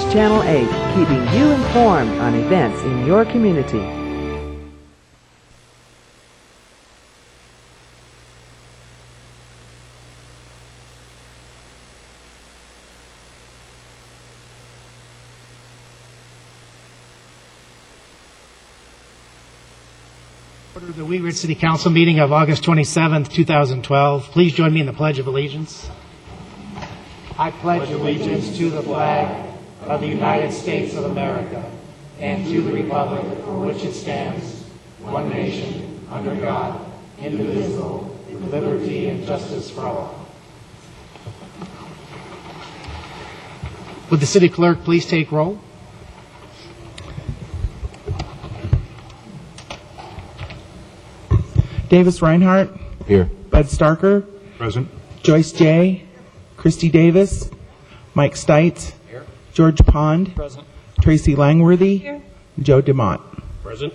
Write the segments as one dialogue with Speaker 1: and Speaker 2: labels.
Speaker 1: News Channel 8, keeping you informed on events in your community.
Speaker 2: Order of the Wheat Ridge City Council meeting of August 27th, 2012. Please join me in the Pledge of Allegiance. I pledge allegiance to the flag of the United States of America and to the republic for which it stands, one nation, under God, indivisible, with liberty and justice for all. Would the city clerk please take roll?
Speaker 3: Davis Reinhardt.
Speaker 4: Here.
Speaker 3: Bud Starker.
Speaker 4: Present.
Speaker 3: Joyce J. Christy Davis. Mike Stites.
Speaker 4: Here.
Speaker 3: George Pond.
Speaker 4: Present.
Speaker 3: Tracy Langworthy.
Speaker 5: Here.
Speaker 3: Joe DeMont.
Speaker 4: Present.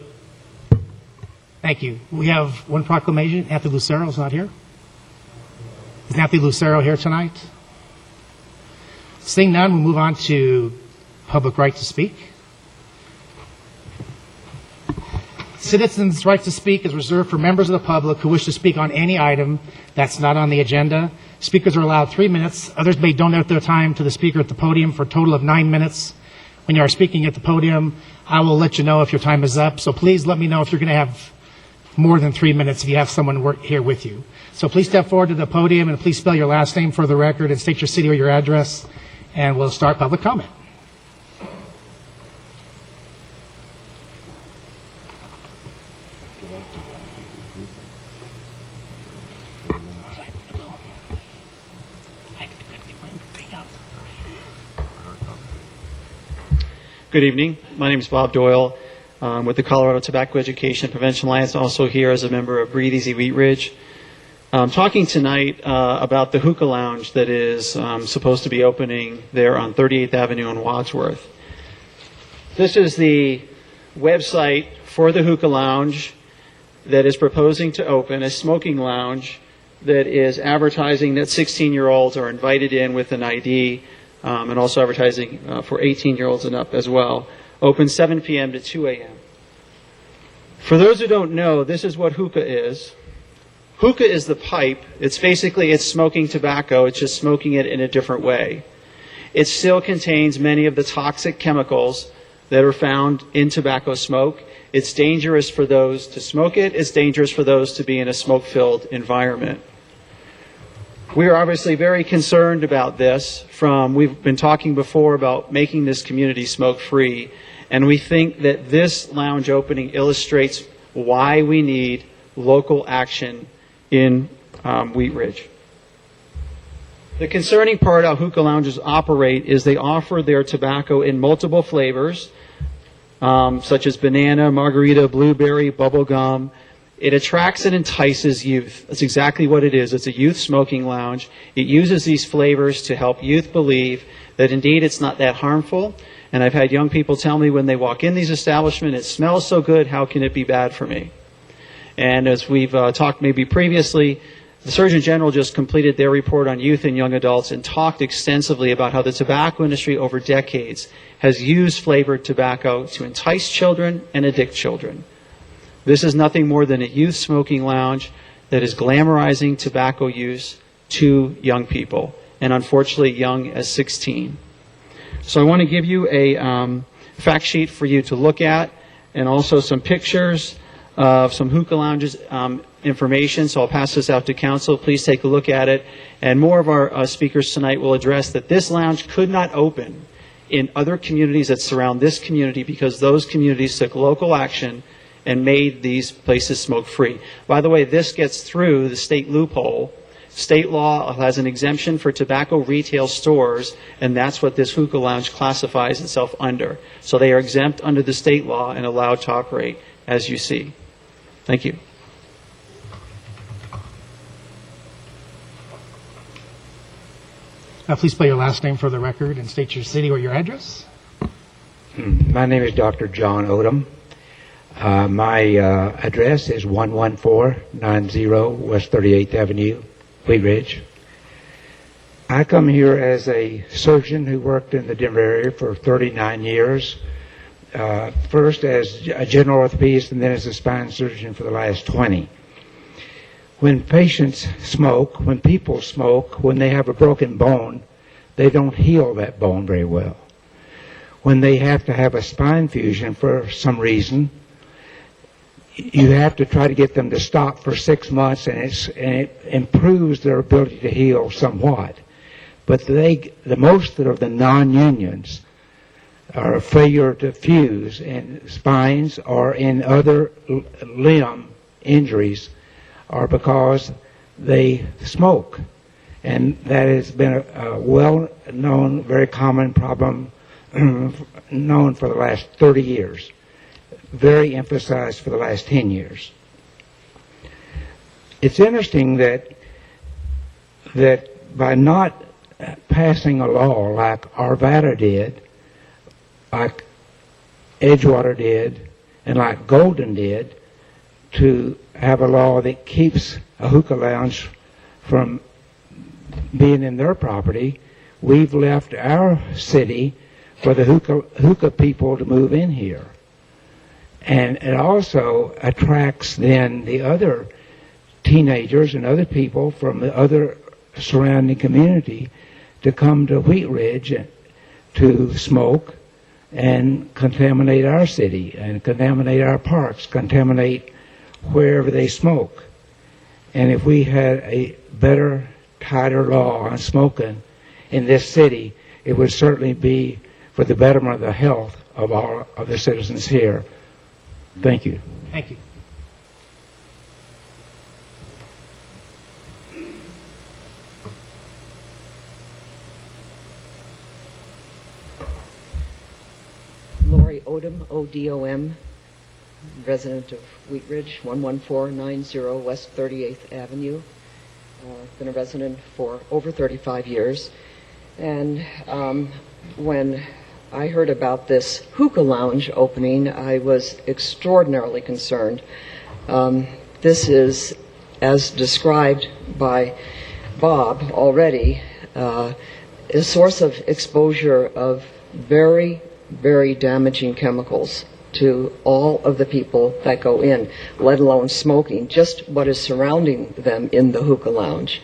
Speaker 2: Thank you. We have one proclamation. Anthony Lucero is not here. Is Anthony Lucero here tonight? Seeing none, we'll move on to public right to speak. Citizens' right to speak is reserved for members of the public who wish to speak on any item that's not on the agenda. Speakers are allowed 3 minutes. Others may donate their time to the speaker at the podium for a total of 9 minutes. When you are speaking at the podium, I will let you know if your time is up. So please let me know if you're going to have more than 3 minutes if you have someone here with you. So please step forward to the podium and please spell your last name for the record and state your city or your address, and we'll start public comment.
Speaker 6: Good evening. My name is Bob Doyle with the Colorado Tobacco Education and Prevention Alliance, also here as a member of Breathe Easy Wheat Ridge. I'm talking tonight about the hookah lounge that is supposed to be opening there on 38th Avenue in Wadsworth. This is the website for the hookah lounge that is proposing to open, a smoking lounge that is advertising that 16-year-olds are invited in with an ID, and also advertising for 18-year-olds and up as well. Open 7 p.m. to 2 a.m. For those who don't know, this is what hookah is. Hookah is the pipe. It's smoking tobacco. It's just smoking it in a different way. It still contains many of the toxic chemicals that are found in tobacco smoke. It's dangerous for those to smoke it. It's dangerous for those to be in a smoke-filled environment. We are obviously very concerned about this. We've been talking before about making this community smoke-free, and we think that this lounge opening illustrates why we need local action in Wheat Ridge. The concerning part how hookah lounges operate is they offer their tobacco in multiple flavors, such as banana, margarita, blueberry, bubblegum. It attracts and entices youth. That's exactly what it is. It's a youth smoking lounge. It uses these flavors to help youth believe that indeed it's not that harmful. And I've had young people tell me when they walk in these establishments, it smells so good, how can it be bad for me? And as we've talked maybe previously, the Surgeon General just completed their report on youth and young adults and talked extensively about how the tobacco industry over decades has used flavored tobacco to entice children and addict children. This is nothing more than a youth smoking lounge that is glamorizing tobacco use to young people, and unfortunately young as 16. So I want to give you a fact sheet for you to look at, and also some pictures of some hookah lounges information. So I'll pass this out to council. Please take a look at it. And more of our speakers tonight will address that this lounge could not open in other communities that surround this community because those communities took local action and made these places smoke-free. By the way, this gets through the state loophole. State law has an exemption for tobacco retail stores, and that's what this hookah lounge classifies itself under. So they are exempt under the state law and allowed to operate, as you see. Thank you.
Speaker 2: Please spell your last name for the record and state your city or your address.
Speaker 7: My name is Dr. John Odom. My address is 11490 West 38th Avenue, Wheat Ridge. I come here as a surgeon who worked in the Denver area for 39 years, first as a general orthopedist and then as a spine surgeon for the last 20. When patients smoke, when people smoke, when they have a broken bone, they don't heal that bone very well. When they have to have a spine fusion for some reason, you have to try to get them to stop for 6 months, and it improves their ability to heal somewhat. But the most of the non-unions are failure to fuse in spines or in other limb injuries are because they smoke. And that has been a well-known, very common problem known for the last 30 years, very emphasized for the last 10 years. It's interesting that by not passing a law like Arvada did, like Edgewater did, and like Golden did, to have a law that keeps a hookah lounge from being in their property, we've left our city for the hookah people to move in here. And it also attracts then the other teenagers and other people from the other surrounding community to come to Wheat Ridge to smoke and contaminate our city and contaminate our parks, contaminate wherever they smoke. And if we had a better, tighter law on smoking in this city, it would certainly be for the betterment of the health of all of the citizens here. Thank you.
Speaker 2: Thank you.
Speaker 4: Lori Odom, O-D-O-M, resident of Wheat Ridge, 11490 West 38th Avenue. Been a resident for over 35 years. And when I heard about this hookah lounge opening, I was extraordinarily concerned. This is, as described by Bob already, a source of exposure of very, very damaging chemicals to all of the people that go in, let alone smoking, just what is surrounding them in the hookah lounge.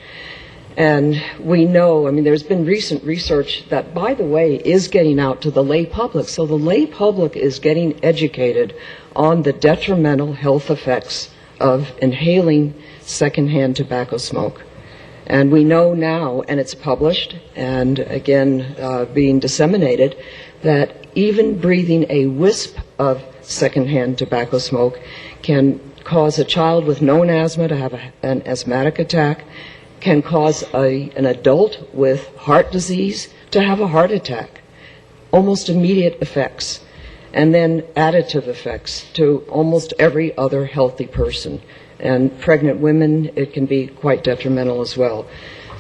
Speaker 4: And we know, I mean, there's been recent research that, by the way, is getting out to the lay public. So the lay public is getting educated on the detrimental health effects of inhaling secondhand tobacco smoke. And we know now, and it's published, and again, being disseminated, that even breathing a wisp of secondhand tobacco smoke can cause a child with known asthma to have an asthmatic attack, can cause an adult with heart disease to have a heart attack. Almost immediate effects. And then additive effects to almost every other healthy person. And pregnant women, it can be quite detrimental as well.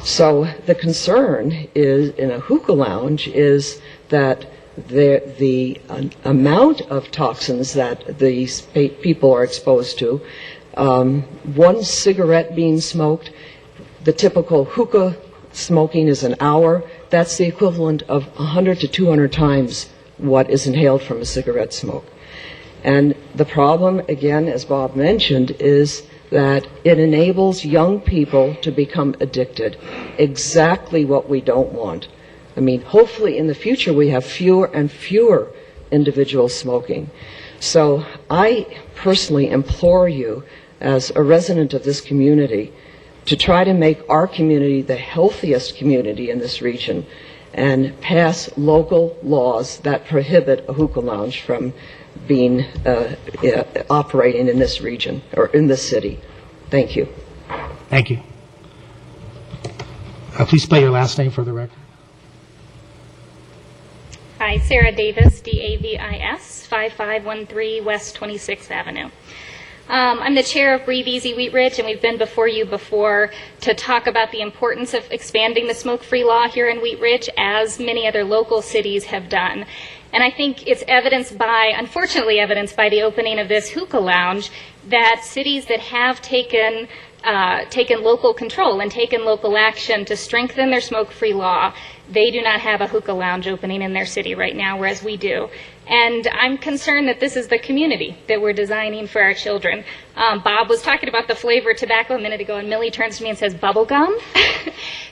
Speaker 4: So the concern is, in a hookah lounge, is that the amount of toxins that these people are exposed to, one cigarette being smoked, the typical hookah smoking is an hour. That's the equivalent of 100 to 200 times what is inhaled from a cigarette smoke. And the problem, again, as Bob mentioned, is that it enables young people to become addicted. Exactly what we don't want. I mean, hopefully in the future we have fewer and fewer individuals smoking. So I personally implore you, as a resident of this community, to try to make our community the healthiest community in this region and pass local laws that prohibit a hookah lounge from being operating in this region or in this city. Thank you.
Speaker 2: Thank you. Please spell your last name for the record.
Speaker 5: Hi, Sarah Davis, D-A-V-I-S, 5513 West 26th Avenue. I'm the chair of Breathe Easy Wheat Ridge, and we've been before you before to talk about the importance of expanding the smoke-free law here in Wheat Ridge, as many other local cities have done. And I think it's unfortunately evidenced by the opening of this hookah lounge, that cities that have taken local control and taken local action to strengthen their smoke-free law, they do not have a hookah lounge opening in their city right now, whereas we do. And I'm concerned that this is the community that we're designing for our children. Bob was talking about the flavored tobacco a minute ago, and Millie turns to me and says, bubble gum?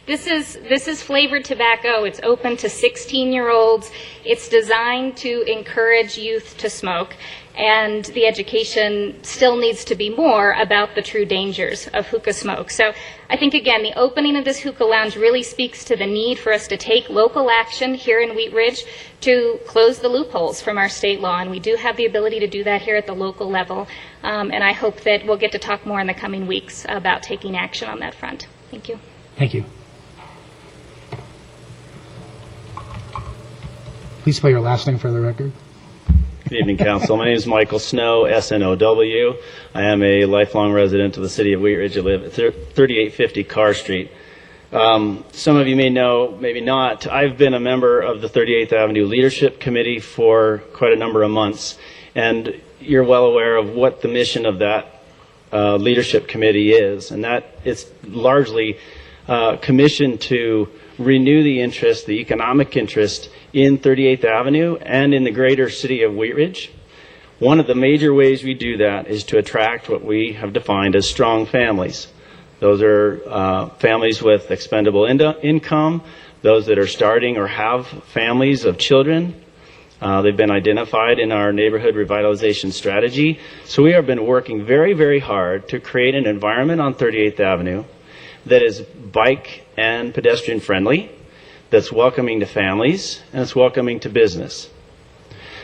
Speaker 5: This is flavored tobacco. It's open to 16-year-olds. It's designed to encourage youth to smoke. And the education still needs to be more about the true dangers of hookah smoke. So I think, again, the opening of this hookah lounge really speaks to the need for us to take local action here in Wheat Ridge to close the loopholes from our state law. And we do have the ability to do that here at the local level. And I hope that we'll get to talk more in the coming weeks about taking action on that front. Thank you.
Speaker 2: Thank you. Please spell your last name for the record.
Speaker 8: Good evening, Council. My name is Michael Snow, S-N-O-W. I am a lifelong resident of the city of Wheat Ridge. I live at 3850 Carr Street. Some of you may know, maybe not. I've been a member of the 38th Avenue Leadership Committee for quite a number of months, and you're well aware of what the mission of that leadership committee is, and that it's largely commissioned to renew the interest, the economic interest in 38th Avenue and in the greater city of Wheat Ridge. One of the major ways we do that is to attract what we have defined as strong families. Those are families with expendable income, those that are starting or have families of children. They've been identified in our neighborhood revitalization strategy. So we have been working very, very hard to create an environment on 38th Avenue that is bike and pedestrian friendly, that's welcoming to families, and it's welcoming to business.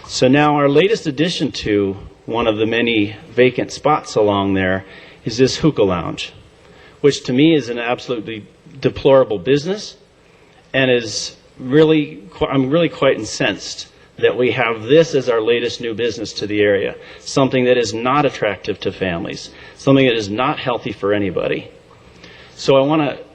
Speaker 8: So now our latest addition to one of the many vacant spots along there is this hookah lounge, which to me is an absolutely deplorable business, and is really, I'm really quite incensed that we have this as our latest new business to the area, something that is not attractive to families, something that is not healthy for anybody. So I want to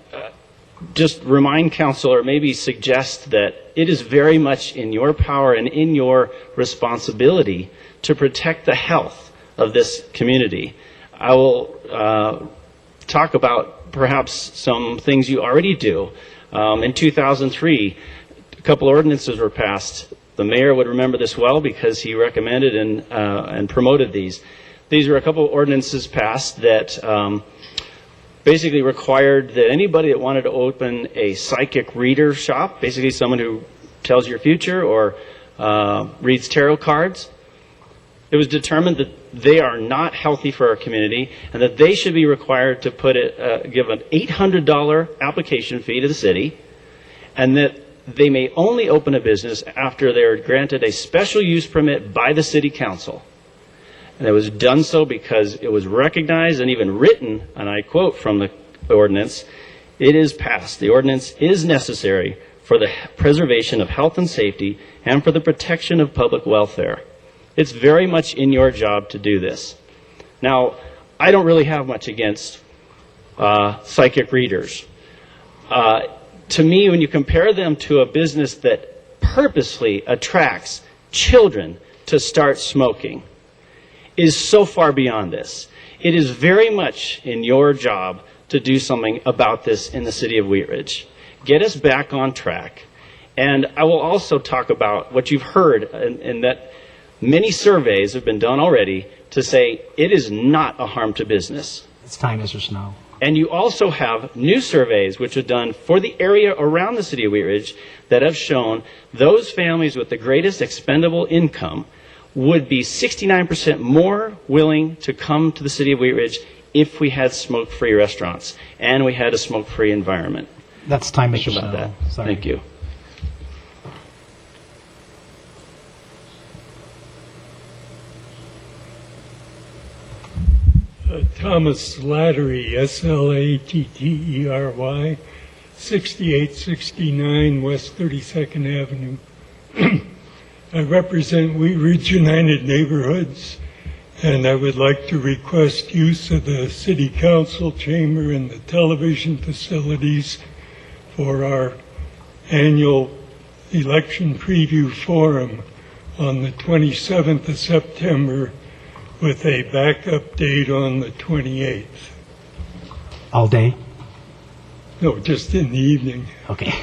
Speaker 8: just remind council, or maybe suggest, that it is very much in your power and in your responsibility to protect the health of this community. I will talk about perhaps some things you already do. In 2003, a couple ordinances were passed. The mayor would remember this well because he recommended and promoted these. These were a couple ordinances passed that basically required that anybody that wanted to open a psychic reader shop, basically someone who tells your future or reads tarot cards, it was determined that they are not healthy for our community and that they should be required to give an $800 application fee to the city, and that they may only open a business after they're granted a special use permit by the city council. And it was done so because it was recognized and even written, and I quote from the ordinance, "It is passed. The ordinance is necessary for the preservation of health and safety and for the protection of public welfare." It's very much in your job to do this. Now, I don't really have much against psychic readers. To me, when you compare them to a business that purposely attracts children to start smoking, is so far beyond this. It is very much in your job to do something about this in the city of Wheat Ridge. Get us back on track. And I will also talk about what you've heard, in that many surveys have been done already to say it is not a harm to business.
Speaker 2: It's time, Mr. Snow.
Speaker 8: And you also have new surveys which are done for the area around the city of Wheat Ridge that have shown those families with the greatest expendable income would be 69% more willing to come to the city of Wheat Ridge if we had smoke-free restaurants and we had a smoke-free environment.
Speaker 2: That's time, Mr.
Speaker 8: Think about
Speaker 2: Snow.
Speaker 8: that.
Speaker 2: Sorry.
Speaker 8: Thank you.
Speaker 9: Thomas Slattery, S-L-A-T-T-E-R-Y, 6869 West 32nd Avenue. I represent Wheat Ridge United Neighborhoods, and I would like to request use of the City Council chamber and the television facilities for our annual election preview forum on the 27th of September with a backup date on the 28th.
Speaker 2: All day?
Speaker 9: No, just in the evening.
Speaker 2: Okay.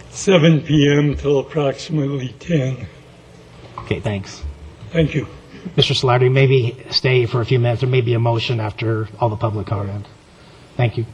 Speaker 9: 7 p.m. till approximately 10.
Speaker 2: Okay, thanks.
Speaker 9: Thank you.
Speaker 2: Mr. Slattery, maybe stay for a few minutes, or maybe a motion after all the public comment. Thank you.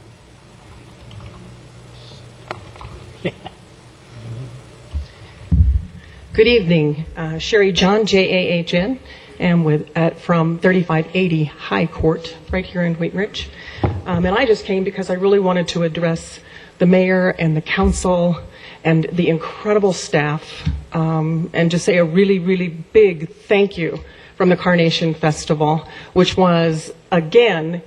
Speaker 10: Good evening. Sherry John, J-A-H-N, and from 3580 High Court, right here in Wheat Ridge. And I just came because I really wanted to address the mayor and the council and the incredible staff, and just say a really, really big thank you from the Carnation Festival, which was, again,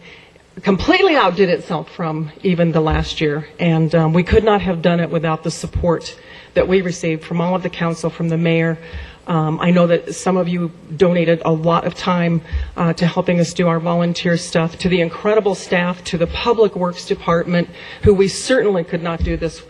Speaker 10: completely outdid itself from even the last year. And we could not have done it without the support that we received from all of the council, from the mayor. I know that some of you donated a lot of time to helping us do our volunteer stuff, to the incredible staff, to the Public Works Department, who we certainly could not do this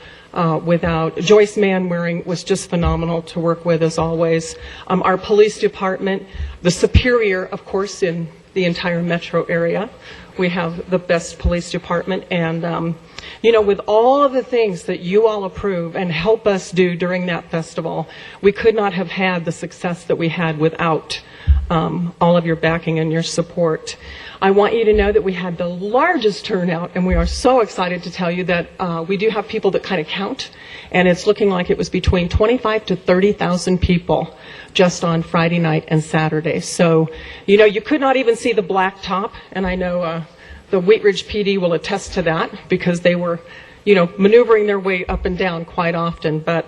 Speaker 10: without. Joyce Manwaring was just phenomenal to work with, as always. Our police department, the Superior, of course, in the entire metro area. We have the best police department, and with all of the things that you all approve and help us do during that festival, we could not have had the success that we had without all of your backing and your support. I want you to know that we had the largest turnout, and we are so excited to tell you that we do have people that kind of count, and it's looking like it was between 25 to 30,000 people just on Friday night and Saturday. So, you could not even see the black top, and I know the Wheat Ridge PD will attest to that, because they were, maneuvering their way up and down quite often. But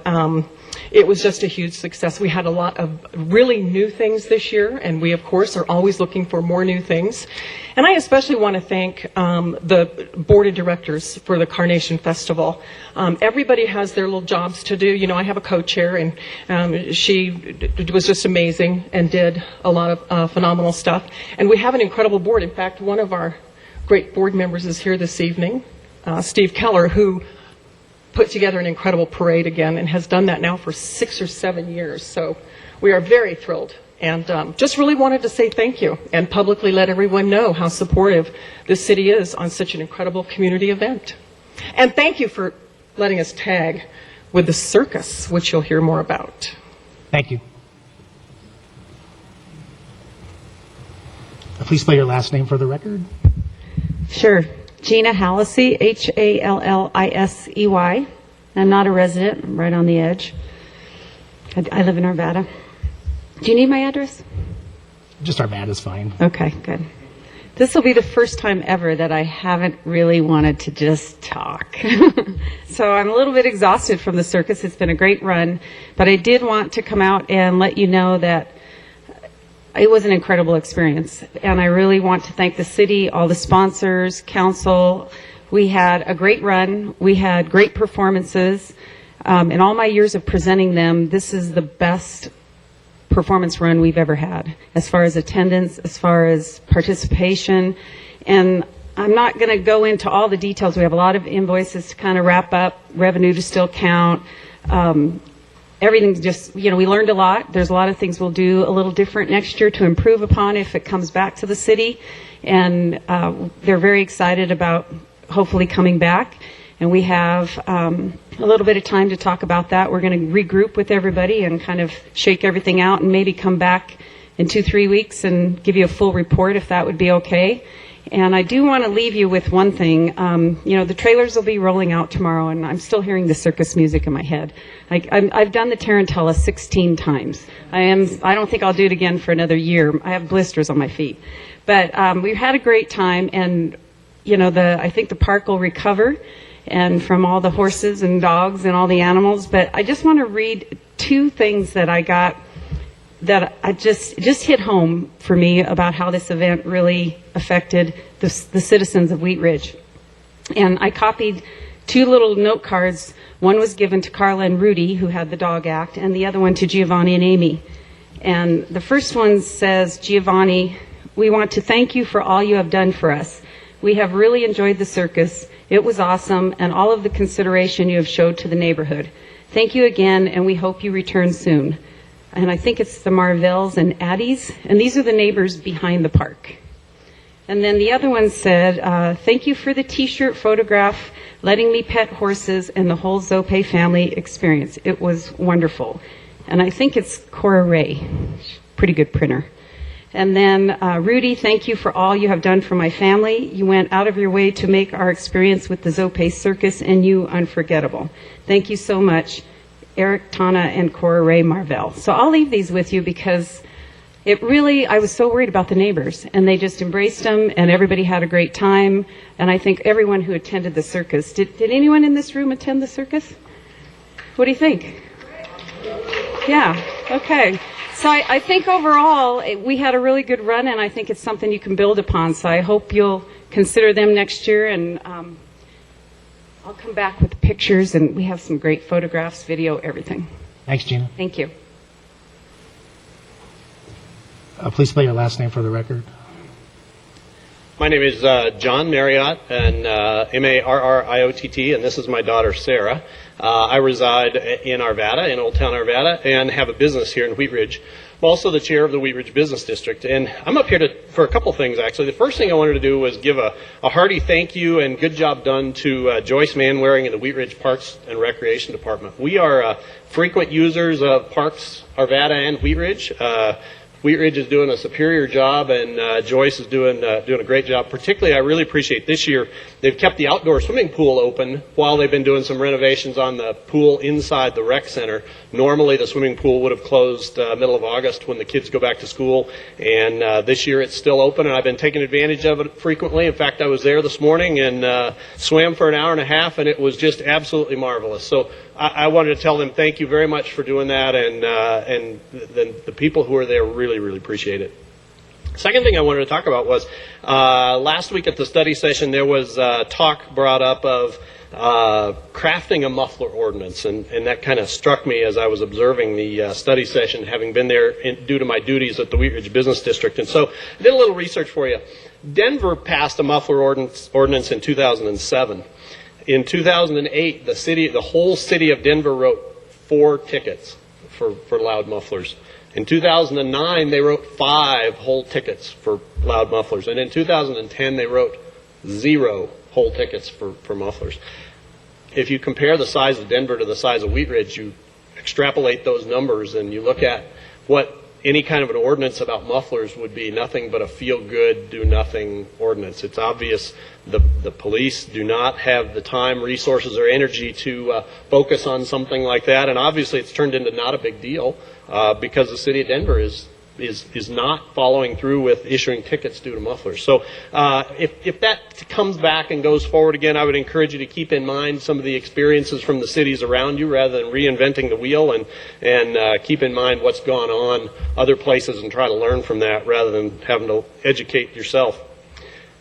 Speaker 10: it was just a huge success. We had a lot of really new things this year, and we, of course, are always looking for more new things. And I especially want to thank the board of directors for the Carnation Festival. Everybody has their little jobs to do. I have a co-chair, and she was just amazing and did a lot of phenomenal stuff. And we have an incredible board. In fact, one of our great board members is here this evening, Steve Keller, who put together an incredible parade again and has done that now for 6 or 7 years. So we are very thrilled, and just really wanted to say thank you and publicly let everyone know how supportive this city is on such an incredible community event. And thank you for letting us tag with the circus, which you'll hear more about.
Speaker 2: Thank you. Please spell your last name for the record.
Speaker 11: Sure. Gina Hallisey, Hallisey. I'm not a resident. I'm right on the edge. I live in Arvada. Do you need my address?
Speaker 2: Just Arvada is fine.
Speaker 11: Okay, good. This will be the first time ever that I haven't really wanted to just talk. So I'm a little bit exhausted from the circus. It's been a great run. But I did want to come out and let you know that it was an incredible experience, and I really want to thank the city, all the sponsors, council. We had a great run. We had great performances. In all my years of presenting them, this is the best performance run we've ever had, as far as attendance, as far as participation. And I'm not going to go into all the details. We have a lot of invoices to kind of wrap up, revenue to still count. Everything's just, we learned a lot. There's a lot of things we'll do a little different next year to improve upon if it comes back to the city. And they're very excited about hopefully coming back. And we have a little bit of time to talk about that. We're going to regroup with everybody and kind of shake everything out and maybe come back in 2-3 weeks and give you a full report, if that would be okay. And I do want to leave you with one thing. The trailers will be rolling out tomorrow, and I'm still hearing the circus music in my head. I've done the Tarantella 16 times. I don't think I'll do it again for another year. I have blisters on my feet. But we've had a great time, and I think the park will recover, and from all the horses and dogs and all the animals. But I just want to read 2 things that I got that I just hit home for me about how this event really affected the citizens of Wheat Ridge. And I copied 2 little note cards. One was given to Carla and Rudy, who had the dog act, and the other one to Giovanni and Amy. And the first one says, Giovanni, we want to thank you for all you have done for us. We have really enjoyed the circus. It was awesome, and all of the consideration you have showed to the neighborhood. Thank you again, and we hope you return soon. and I think it's the Marvells and Addies, and these are the neighbors behind the park. And then the other one said, thank you for the t-shirt photograph, letting me pet horses, and the whole Zope family experience. It was wonderful. And I think it's Cora Ray, pretty good printer. And then Rudy, thank you for all you have done for my family. You went out of your way to make our experience with the Zope Circus and you unforgettable. Thank you so much, Eric, Tana, and Cora Ray Marvell. So I'll leave these with you because I was so worried about the neighbors, and they just embraced them, and everybody had a great time. And I think everyone who attended the circus, did anyone in this room attend the circus? What do you think? Yeah, okay. So I think overall, we had a really good run, and I think it's something you can build upon. So I hope you'll consider them next year, and I'll come back with the pictures, and we have some great photographs, video, everything.
Speaker 2: Thanks, Gina.
Speaker 11: Thank you.
Speaker 2: Please spell your last name for the record.
Speaker 12: My name is John Marriott, and Marriott, and this is my daughter, Sarah. I reside in Arvada, in Old Town Arvada, and have a business here in Wheat Ridge. I'm also the chair of the Wheat Ridge Business District, and I'm up here for a couple things, actually. The first thing I wanted to do was give a hearty thank you and good job done to Joyce Manwaring in the Wheat Ridge Parks and Recreation Department. We are frequent users of Parks Arvada and Wheat Ridge. Wheat Ridge is doing a superior job, and Joyce is doing a great job. Particularly, I really appreciate this year, they've kept the outdoor swimming pool open while they've been doing some renovations on the pool inside the rec center. Normally, the swimming pool would have closed middle of August when the kids go back to school, and this year it's still open, and I've been taking advantage of it frequently. In fact, I was there this morning and swam for an hour and a half, and it was just absolutely marvelous. So I wanted to tell them thank you very much for doing that, and the people who are there really appreciate it. Second thing I wanted to talk about was last week at the study session there was talk brought up of crafting a muffler ordinance, and that kind of struck me as I was observing the study session, having been there due to my duties at the Wheat Ridge Business District. And so I did a little research for you. Denver passed a muffler ordinance in 2007. In 2008, the whole city of Denver wrote 4 tickets for loud mufflers. In 2009, they wrote 5 whole tickets for loud mufflers. And in 2010, they wrote 0 whole tickets for mufflers. If you compare the size of Denver to the size of Wheat Ridge, you extrapolate those numbers and you look at what any kind of an ordinance about mufflers would be nothing but a feel-good, do-nothing ordinance. It's obvious the police do not have the time, resources, or energy to focus on something like that, and obviously it's turned into not a big deal because the city of Denver is not following through with issuing tickets due to mufflers. So if that comes back and goes forward again, I would encourage you to keep in mind some of the experiences from the cities around you rather than reinventing the wheel, and keep in mind what's gone on other places and try to learn from that rather than having to educate yourself.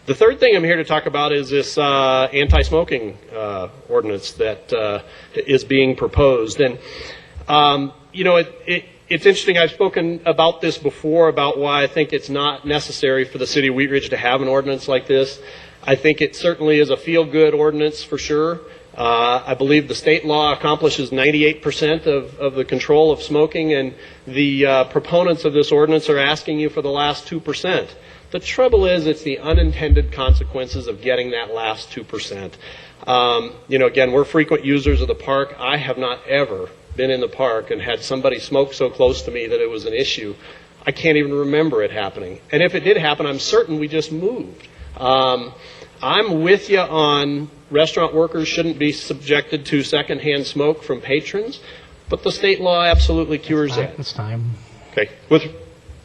Speaker 12: The third thing I'm here to talk about is this anti-smoking ordinance that is being proposed. And, it's interesting. I've spoken about this before, about why I think it's not necessary for the city of Wheat Ridge to have an ordinance like this. I think it certainly is a feel-good ordinance for sure. I believe the state law accomplishes 98% of the control of smoking, and the proponents of this ordinance are asking you for the last 2%. The trouble is, it's the unintended consequences of getting that last 2%. Again, we're frequent users of the park. I have not ever been in the park and had somebody smoke so close to me that it was an issue. I can't even remember it happening. And if it did happen, I'm certain we just moved. I'm with you on restaurant workers shouldn't be subjected to secondhand smoke from patrons, but the state law absolutely cures that.
Speaker 2: It's time.
Speaker 12: Okay. With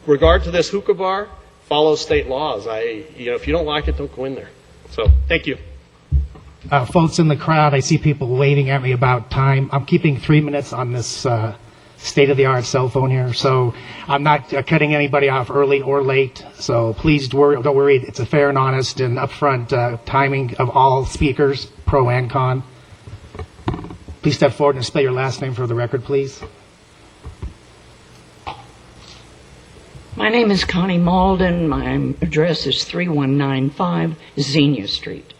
Speaker 12: regard to this hookah bar, follow state laws. If you don't like it, don't go in there. So, thank you.
Speaker 2: Folks in the crowd, I see people waving at me about time. I'm keeping 3 minutes on this state-of-the-art cell phone here, so I'm not cutting anybody off early or late. So please don't worry. It's a fair and honest and upfront timing of all speakers, pro and con. Please step forward and spell your last name for the record, please.
Speaker 13: My name is Connie Malden. My address is 3195 Xenia Street.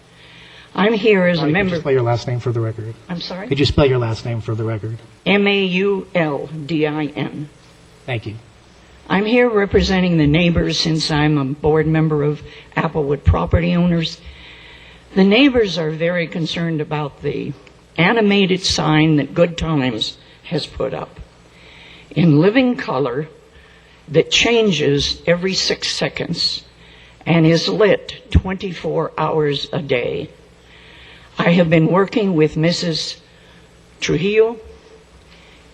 Speaker 13: I'm here as a member.
Speaker 2: Could you spell your last name for the record?
Speaker 13: I'm sorry?
Speaker 2: Could you spell your last name for the record?
Speaker 13: Maudin.
Speaker 2: Thank you.
Speaker 13: I'm here representing the neighbors since I'm a board member of Applewood Property Owners. The neighbors are very concerned about the animated sign that Good Times has put up in living color that changes every 6 seconds and is lit 24 hours a day. I have been working with Mrs. Trujillo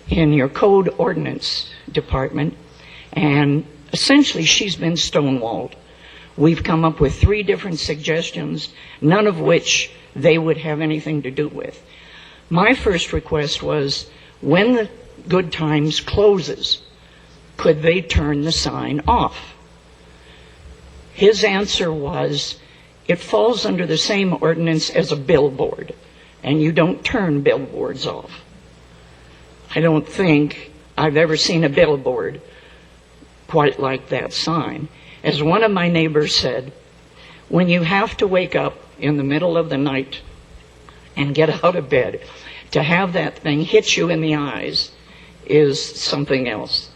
Speaker 13: in your code ordinance department, and essentially she's been stonewalled. We've come up with 3 different suggestions, none of which they would have anything to do with. My first request was, when the Good Times closes, could they turn the sign off? His answer was, it falls under the same ordinance as a billboard, and you don't turn billboards off. I don't think I've ever seen a billboard quite like that sign. As one of my neighbors said, when you have to wake up in the middle of the night and get out of bed, to have that thing hit you in the eyes is something else.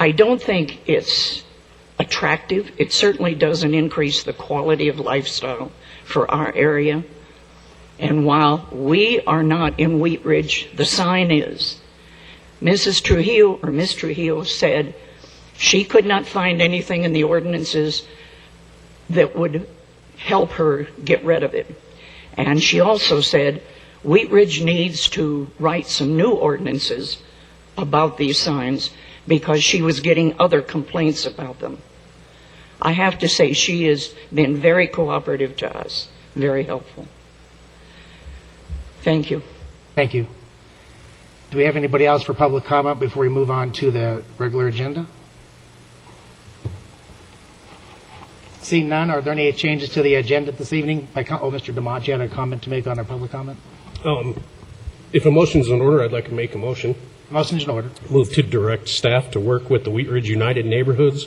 Speaker 13: I don't think it's attractive. It certainly doesn't increase the quality of lifestyle for our area. And while we are not in Wheat Ridge, the sign is. Mrs. Trujillo, or Miss Trujillo, said she could not find anything in the ordinances that would help her get rid of it. And she also said Wheat Ridge needs to write some new ordinances about these signs because she was getting other complaints about them. I have to say she has been very cooperative to us, very helpful. Thank you.
Speaker 2: Thank you. Do we have anybody else for public comment before we move on to the regular agenda? Seeing none, are there any changes to the agenda this evening? Mr. DeMont, you had a comment to make on our public comment?
Speaker 14: If a motion is in order, I'd like to make a motion.
Speaker 2: Motion is in order.
Speaker 14: Move to direct staff to work with the Wheat Ridge United Neighborhoods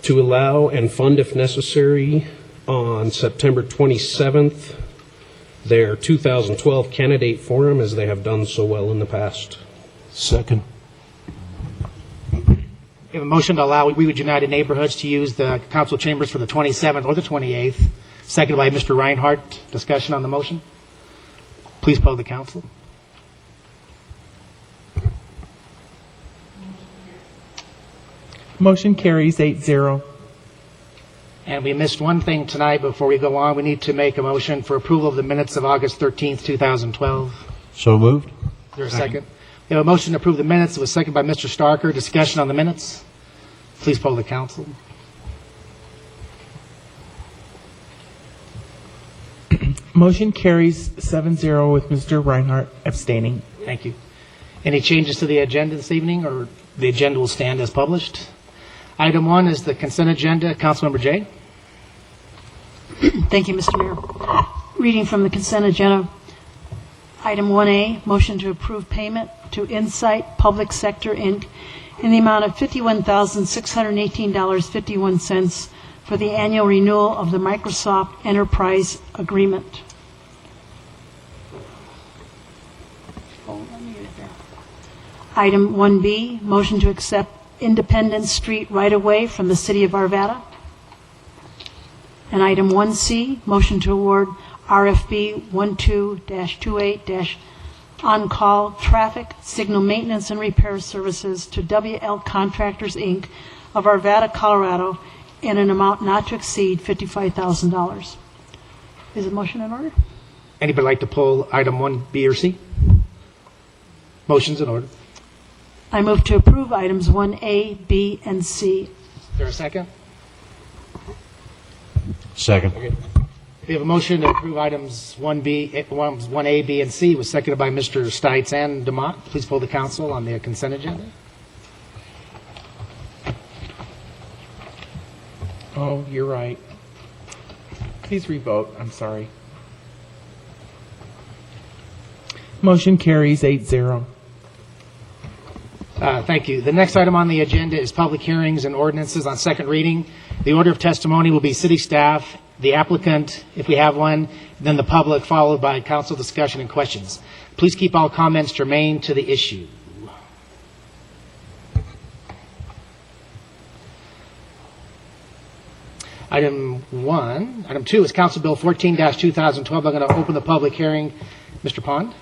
Speaker 14: to allow and fund, if necessary, on September 27th, their 2012 candidate forum, as they have done so well in the past.
Speaker 15: Second.
Speaker 2: We have a motion to allow Wheat Ridge United Neighborhoods to use the council chambers for the 27th or the 28th. Seconded by Mr. Reinhardt. Discussion on the motion. Please poll the council.
Speaker 3: Motion carries 8-0.
Speaker 2: And we missed one thing tonight before we go on. We need to make a motion for approval of the minutes of August 13th, 2012.
Speaker 15: So moved.
Speaker 2: Is there a second? We have a motion to approve the minutes. It was seconded by Mr. Starker. Discussion on the minutes. Please poll the council.
Speaker 3: Motion carries 7-0 with Mr. Reinhardt abstaining.
Speaker 2: Thank you. Any changes to the agenda this evening, or the agenda will stand as published? Item 1 is the consent agenda. Councilmember Jay.
Speaker 16: Thank you, Mr. Mayor. Reading from the consent agenda. Item 1A, motion to approve payment to Insight Public Sector, Inc. in the amount of $51,618.51 for the annual renewal of the Microsoft Enterprise Agreement. Item 1B, motion to accept Independence Street right-of-way from the City of Arvada. And item 1C, motion to award RFB 12-28- on-call traffic signal maintenance and repair services to WL Contractors, Inc. of Arvada, Colorado, in an amount not to exceed $55,000. Is a motion in order?
Speaker 2: Anybody like to pull item 1B or C? Motion's in order.
Speaker 16: I move to approve items 1A, B, and C.
Speaker 2: Is there a second?
Speaker 15: Second.
Speaker 2: Okay. We have a motion to approve items 1A, B, and C. It was seconded by Mr. Stites and DeMont. Please poll the council on the consent agenda.
Speaker 3: Oh, you're right. Please revote. I'm sorry. Motion carries 8-0.
Speaker 2: Thank you. The next item on the agenda is public hearings and ordinances on second reading. The order of testimony will be city staff, the applicant, if we have one, then the public, followed by council discussion and questions. Please keep all comments germane to the issue. Item 2 is Council Bill 14-2012. I'm going to open the public hearing. Mr. Pond?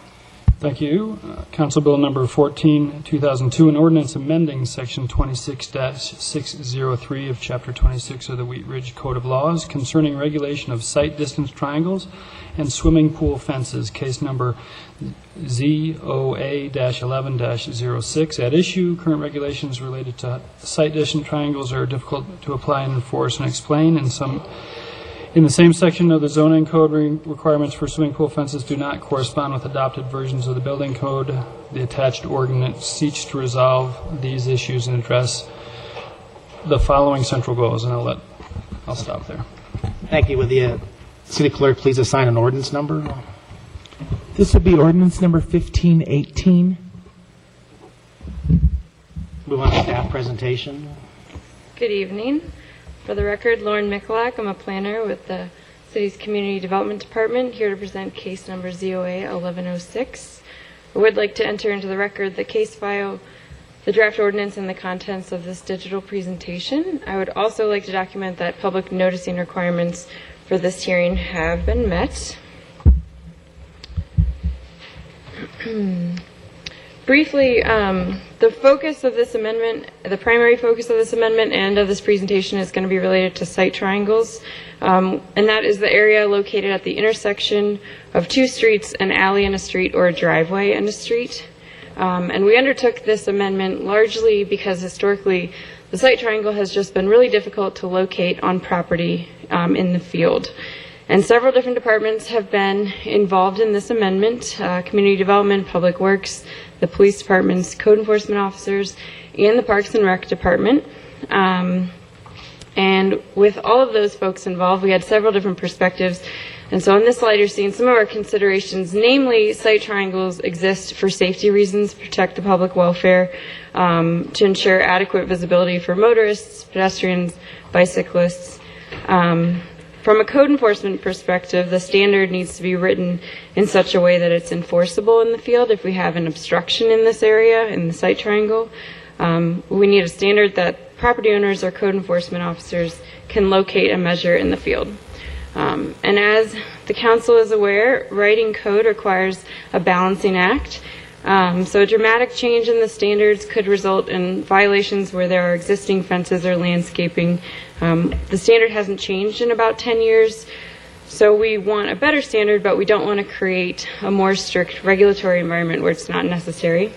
Speaker 17: Thank you. Council Bill number 14, 2002, an ordinance amending Section 26-603 of Chapter 26 of the Wheat Ridge Code of Laws concerning regulation of site distance triangles and swimming pool fences, case number ZOA-11-06. At issue, current regulations related to site distance triangles are difficult to apply and enforce and explain. In the same section of the zoning code, requirements for swimming pool fences do not correspond with adopted versions of the building code. The attached ordinance seeks to resolve these issues and address the following central goals, and I'll stop there.
Speaker 2: Thank you. Would the city clerk please assign an ordinance number?
Speaker 3: This would be ordinance number 1518.
Speaker 2: Move on to staff presentation.
Speaker 18: Good evening. For the record, Lauren Mikulak. I'm a planner with the city's Community Development Department, here to present case number ZOA 1106. I would like to enter into the record the case file, the draft ordinance, and the contents of this digital presentation. I would also like to document that public noticing requirements for this hearing have been met. Briefly, the focus of this amendment, the primary focus of this amendment and of this presentation is going to be related to site triangles, and that is the area located at the intersection of two streets, an alley and a street, or a driveway and a street. And we undertook this amendment largely because historically the site triangle has just been really difficult to locate on property in the field. And several different departments have been involved in this amendment: Community Development, Public Works, the Police Departments, Code Enforcement Officers, and the Parks and Rec Department. And with all of those folks involved, we had several different perspectives. And so on this slide, you're seeing some of our considerations, namely site triangles exist for safety reasons, protect the public welfare, to ensure adequate visibility for motorists, pedestrians, bicyclists. From a code enforcement perspective, the standard needs to be written in such a way that it's enforceable in the field. If we have an obstruction in this area, in the site triangle, we need a standard that property owners or code enforcement officers can locate and measure in the field. And as the council is aware, writing code requires a balancing act. So a dramatic change in the standards could result in violations where there are existing fences or landscaping. The standard hasn't changed in about 10 years, so we want a better standard, but we don't want to create a more strict regulatory environment where it's not necessary.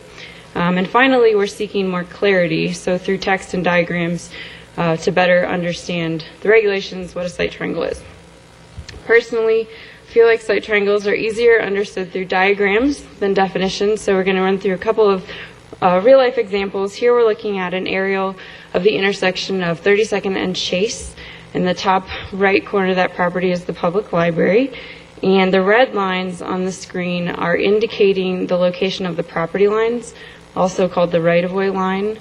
Speaker 18: And finally, we're seeking more clarity, so through text and diagrams to better understand the regulations, what a site triangle is. Personally, I feel like site triangles are easier understood through diagrams than definitions, so we're going to run through a couple of real-life examples. Here we're looking at an aerial of the intersection of 32nd and Chase. In the top right corner of that property is the public library, and the red lines on the screen are indicating the location of the property lines, also called the right-of-way line.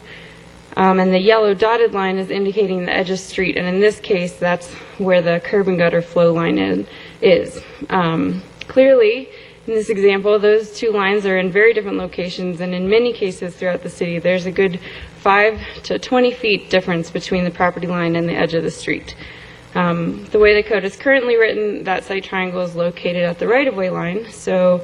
Speaker 18: And the yellow dotted line is indicating the edge of street, and in this case, that's where the curb and gutter flow line is. Clearly, in this example, those two lines are in very different locations, and in many cases throughout the city, there's a good 5 to 20 feet difference between the property line and the edge of the street. The way the code is currently written, that site triangle is located at the right-of-way line, so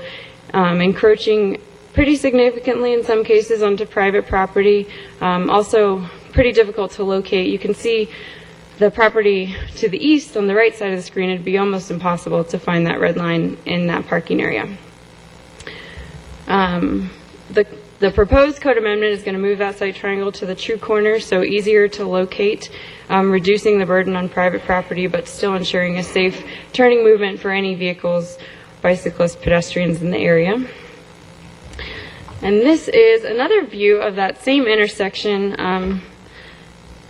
Speaker 18: encroaching pretty significantly in some cases onto private property. Also pretty difficult to locate. You can see the property to the east on the right side of the screen. It'd be almost impossible to find that red line in that parking area. The proposed code amendment is going to move that site triangle to the true corner, so easier to locate, reducing the burden on private property, but still ensuring a safe turning movement for any vehicles, bicyclists, pedestrians in the area. And this is another view of that same intersection.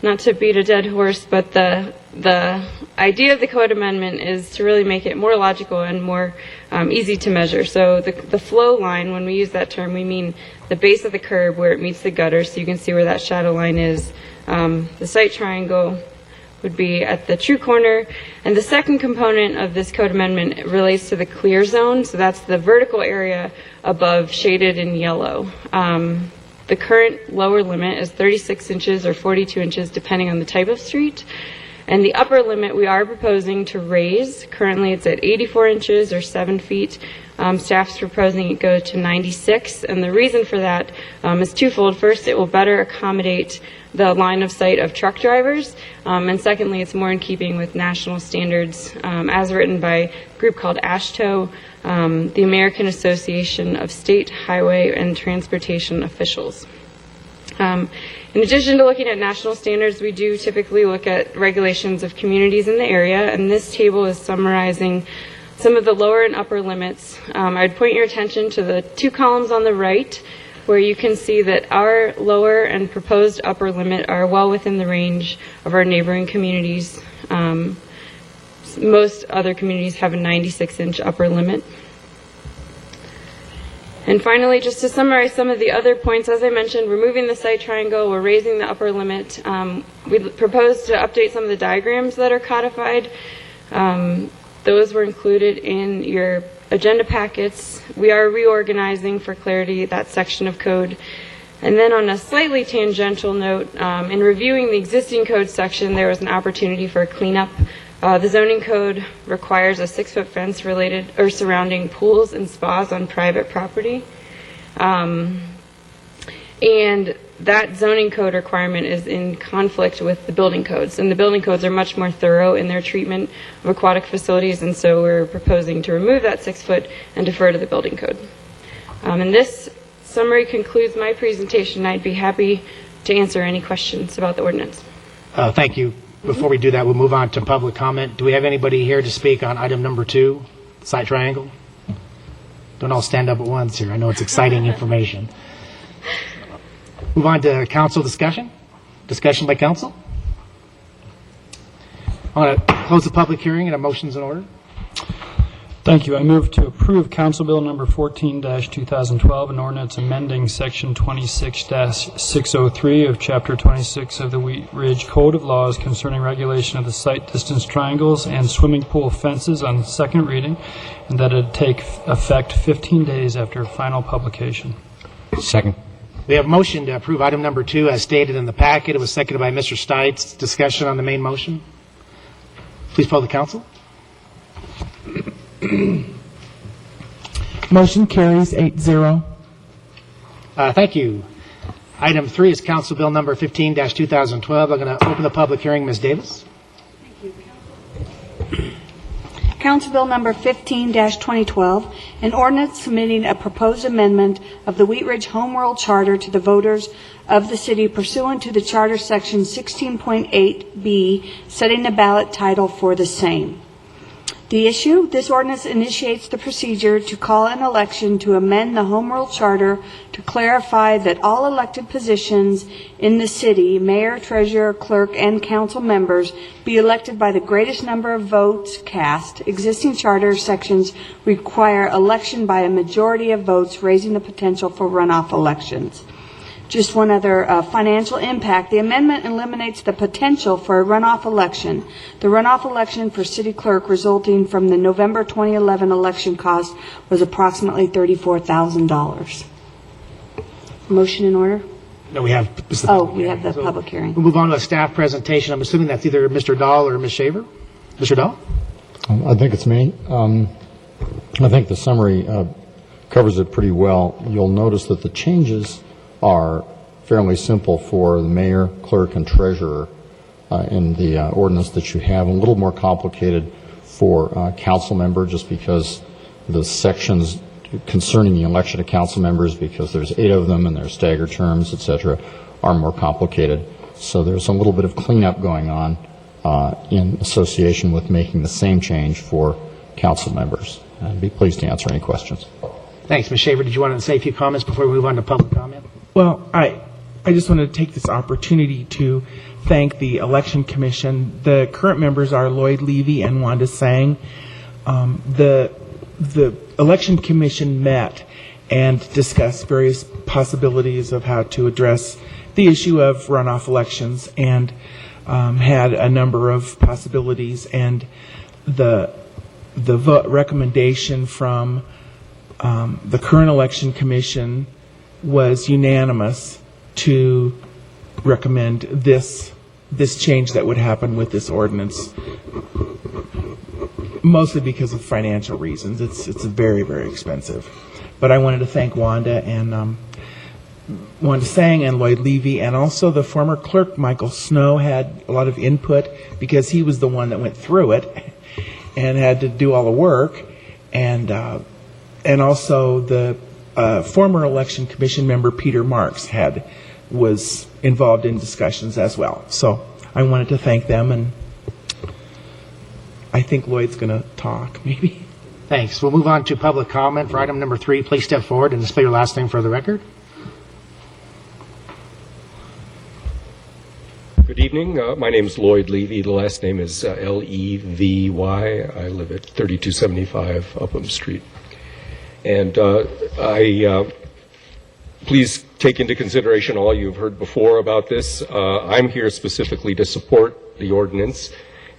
Speaker 18: Not to beat a dead horse, but the idea of the code amendment is to really make it more logical and more easy to measure. So the flow line, when we use that term, we mean the base of the curb where it meets the gutter, so you can see where that shadow line is. The site triangle would be at the true corner. And the second component of this code amendment relates to the clear zone, so that's the vertical area above, shaded in yellow. The current lower limit is 36 inches or 42 inches, depending on the type of street. And the upper limit we are proposing to raise. Currently it's at 84 inches or 7 feet. Staff's proposing it go to 96, and the reason for that is twofold. First, it will better accommodate the line of sight of truck drivers, and secondly, it's more in keeping with national standards as written by a group called AASHTO, the American Association of State Highway and Transportation Officials. In addition to looking at national standards, we do typically look at regulations of communities in the area, and this table is summarizing some of the lower and upper limits. I'd point your attention to the 2 columns on the right, where you can see that our lower and proposed upper limit are well within the range of our neighboring communities. Most other communities have a 96-inch upper limit. And finally, just to summarize some of the other points, as I mentioned, we're moving the site triangle, we're raising the upper limit. We propose to update some of the diagrams that are codified. Those were included in your agenda packets. We are reorganizing for clarity that section of code. And then on a slightly tangential note, in reviewing the existing code section, there was an opportunity for a cleanup. The zoning code requires a 6-foot fence related or surrounding pools and spas on private property. And that zoning code requirement is in conflict with the building codes. And the building codes are much more thorough in their treatment of aquatic facilities, and so we're proposing to remove that 6-foot and defer to the building code. And this summary concludes my presentation. I'd be happy to answer any questions about the ordinance.
Speaker 2: Thank you. Before we do that, we'll move on to public comment. Do we have anybody here to speak on item number 2, site triangle? Don't all stand up at once here. I know it's exciting information. Move on to council discussion. Discussion by council. I'm going to close the public hearing and a motion's in order.
Speaker 17: Thank you. I move to approve Council Bill number 14-2012, an ordinance amending Section 26-603 of Chapter 26 of the Wheat Ridge Code of Laws concerning regulation of the site distance triangles and swimming pool fences on second reading, and that it take effect 15 days after final publication.
Speaker 15: Second.
Speaker 2: We have a motion to approve item number 2 as stated in the packet. It was seconded by Mr. Stites. Discussion on the main motion. Please poll the council.
Speaker 3: Motion carries 8-0.
Speaker 2: Thank you. Item 3 is Council Bill number 15-2012. I'm going to open the public hearing. Ms. Davis.
Speaker 16: Council Bill number 15-2012, an ordinance submitting a proposed amendment of the Wheat Ridge Home Rule Charter to the voters of the city pursuant to the Charter Section 16.8B, setting the ballot title for the same. The issue, this ordinance initiates the procedure to call an election to amend the Home Rule Charter to clarify that all elected positions in the city, mayor, treasurer, clerk, and council members, be elected by the greatest number of votes cast. Existing charter sections require election by a majority of votes, raising the potential for runoff elections. Just one other financial impact. The amendment eliminates the potential for a runoff election. The runoff election for city clerk resulting from the November 2011 election cost was approximately $34,000. Motion in order?
Speaker 2: No, we have.
Speaker 16: We have the public hearing.
Speaker 2: We'll move on to a staff presentation. I'm assuming that's either Mr. Dahl or Ms. Shaver. Mr. Dahl?
Speaker 19: I think it's me. I think the summary covers it pretty well. You'll notice that the changes are fairly simple for the mayor, clerk, and treasurer in the ordinance that you have. A little more complicated for council member, just because the sections concerning the election of council members, because there's 8 of them and there's staggered terms, etc., are more complicated. So there's a little bit of cleanup going on in association with making the same change for council members. I'd be pleased to answer any questions.
Speaker 2: Thanks, Ms. Shaver. Did you want to say a few comments before we move on to public comment?
Speaker 3: Well, I just want to take this opportunity to thank the Election Commission. The current members are Lloyd Levy and Wanda Sang. The Election Commission met and discussed various possibilities of how to address the issue of runoff elections, and had a number of possibilities. And the recommendation from the current Election Commission was unanimous to recommend this this change that would happen with this ordinance, mostly because of financial reasons. It's very, very expensive. But I wanted to thank Wanda Sang and Lloyd Levy, and also the former clerk, Michael Snow, had a lot of input because he was the one that went through it and had to do all the work. And also the former election commission member, Peter Marks, was involved in discussions as well. So I wanted to thank them, and I think Lloyd's going to talk, maybe.
Speaker 2: Thanks. We'll move on to public comment for item number 3. Please step forward and display your last name for the record.
Speaker 20: Good evening. My name is Lloyd Levy. The last name is Levy. I live at 3275 Upham Street. And please take into consideration all you've heard before about this. I'm here specifically to support the ordinance,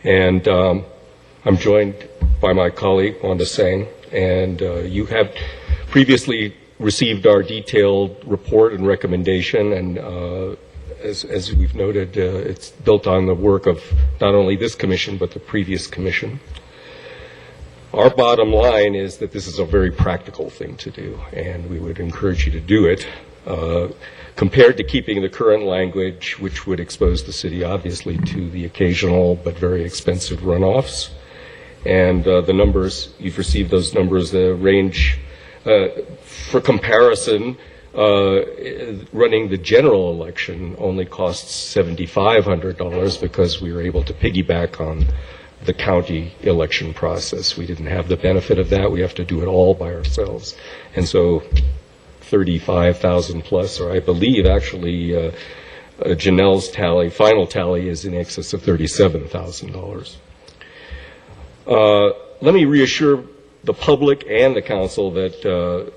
Speaker 20: and I'm joined by my colleague, Wanda Sang, and you have previously received our detailed report and recommendation, and as we've noted, it's built on the work of not only this commission, but the previous commission. Our bottom line is that this is a very practical thing to do, and we would encourage you to do it. Compared to keeping the current language, which would expose the city, obviously, to the occasional but very expensive runoffs. And the numbers, you've received those numbers, range, for comparison, running the general election only costs $7,500 because we were able to piggyback on the county election process. We didn't have the benefit of that. We have to do it all by ourselves. And so 35,000 plus, or I believe actually Janelle's final tally is in excess of $37,000. Let me reassure the public and the council that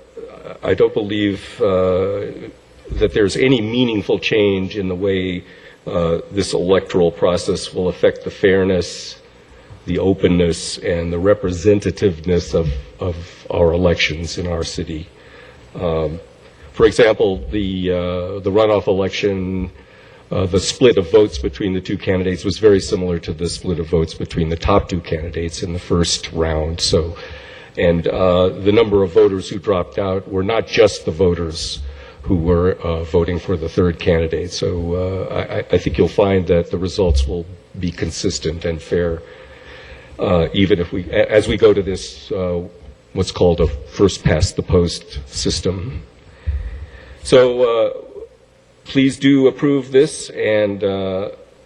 Speaker 20: I don't believe that there's any meaningful change in the way this electoral process will affect the fairness, the openness, and the representativeness of our elections in our city. For example, the runoff election, the split of votes between the two candidates was very similar to the split of votes between the top two candidates in the first round. So, and the number of voters who dropped out were not just the voters who were voting for the third candidate. So I think you'll find that the results will be consistent and fair, even if as we go to this what's called a first past the post system. So please do approve this, and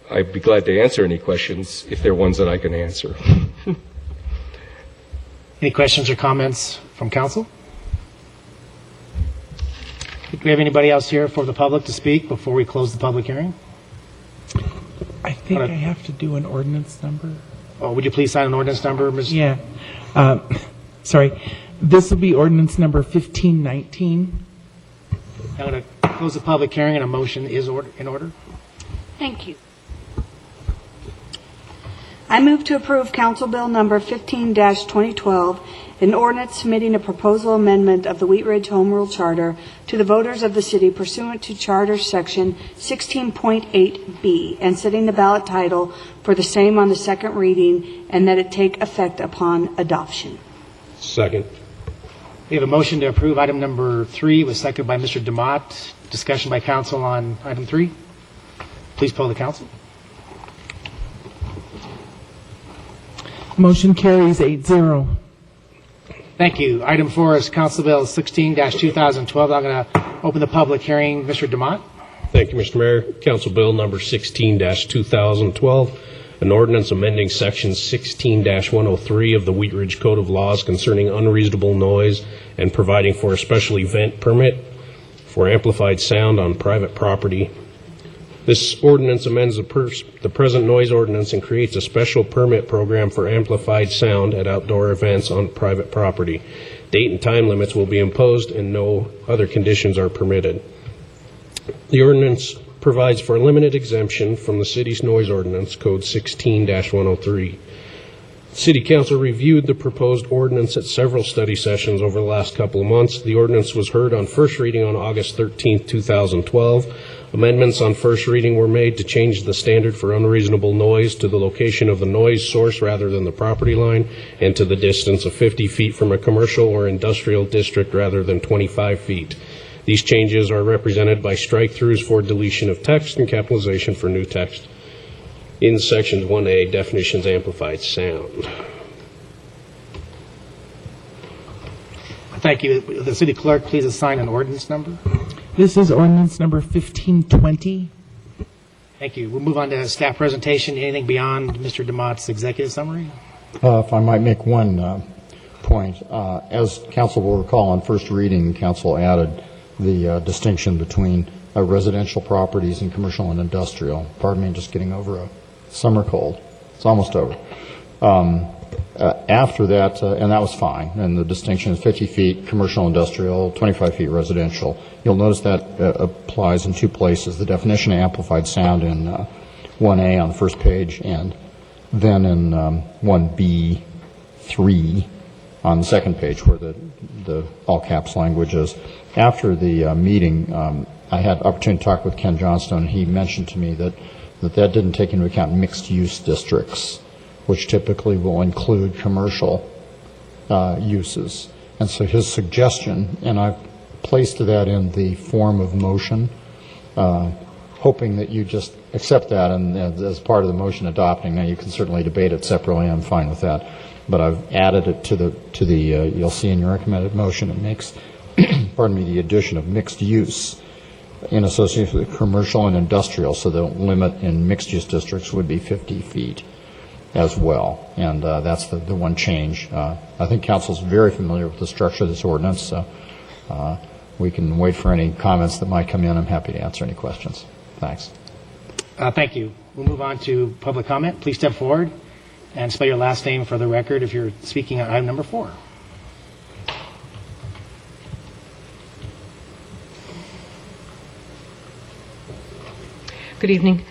Speaker 20: I'd be glad to answer any questions if there are ones that I can answer.
Speaker 2: Any questions or comments from council? Do we have anybody else here for the public to speak before we close the public hearing?
Speaker 3: I think I have to do an ordinance number.
Speaker 2: Oh, would you please sign an ordinance number, Ms.?
Speaker 3: Yeah. Sorry. This will be ordinance number 1519.
Speaker 2: I'm going to close the public hearing, and a motion is in order.
Speaker 21: Thank you. I move to approve Council Bill number 15-2012, an ordinance submitting a proposal amendment of the Wheat Ridge Home Rule Charter to the voters of the city pursuant to Charter Section 16.8B, and setting the ballot title for the same on the second reading, and that it take effect upon adoption.
Speaker 14: Second.
Speaker 2: We have a motion to approve item number 3, was seconded by Mr. DeMott. Discussion by council on item 3. Please poll the council.
Speaker 3: Motion carries 8-0.
Speaker 2: Thank you. Item 4 is Council Bill 16-2012. I'm going to open the public hearing. Mr. DeMott.
Speaker 14: Thank you, Mr. Mayor. Council Bill number 16-2012, an ordinance amending section 16-103 of the Wheat Ridge Code of Laws concerning unreasonable noise and providing for a special event permit for amplified sound on private property. This ordinance amends the present noise ordinance and creates a special permit program for amplified sound at outdoor events on private property. Date and time limits will be imposed, and no other conditions are permitted. The ordinance provides for a limited exemption from the city's noise ordinance, Code 16-103. City Council reviewed the proposed ordinance at several study sessions over the last couple of months. The ordinance was heard on first reading on August 13, 2012. Amendments on first reading were made to change the standard for unreasonable noise to the location of the noise source rather than the property line, and to the distance of 50 feet from a commercial or industrial district rather than 25 feet. These changes are represented by strike-throughs for deletion of text and capitalization for new text. In Sections 1A, definitions, amplified sound.
Speaker 2: Thank you. Will the city clerk please assign an ordinance number?
Speaker 3: This is ordinance number 1520.
Speaker 2: Thank you. We'll move on to staff presentation. Anything beyond Mr. DeMott's executive summary?
Speaker 19: If I might make one point. As council will recall, on first reading, council added the distinction between residential properties and commercial and industrial. Pardon me, just getting over a summer cold. It's almost over. After that, and that was fine, and the distinction is 50 feet commercial industrial, 25 feet residential. You'll notice that applies in two places. The definition of amplified sound in 1A on the first page, and then in 1B3 on the second page where the all caps language is. After the meeting, I had opportunity to talk with Ken Johnstone. He mentioned to me that didn't take into account mixed-use districts, which typically will include commercial uses. And so his suggestion, and I've placed that in the form of motion, hoping that you just accept that and as part of the motion adopting. Now you can certainly debate it separately. I'm fine with that. But I've added it to the you'll see in your recommended motion, it makes, pardon me, the addition of mixed use in association with commercial and industrial, so the limit in mixed-use districts would be 50 feet as well. And that's the one change. I think council's very familiar with the structure of this ordinance, so we can wait for any comments that might come in. I'm happy to answer any questions. Thanks.
Speaker 2: Thank you. We'll move on to public comment. Please step forward and spell your last name for the record if you're speaking on item number 4.
Speaker 13: Good evening.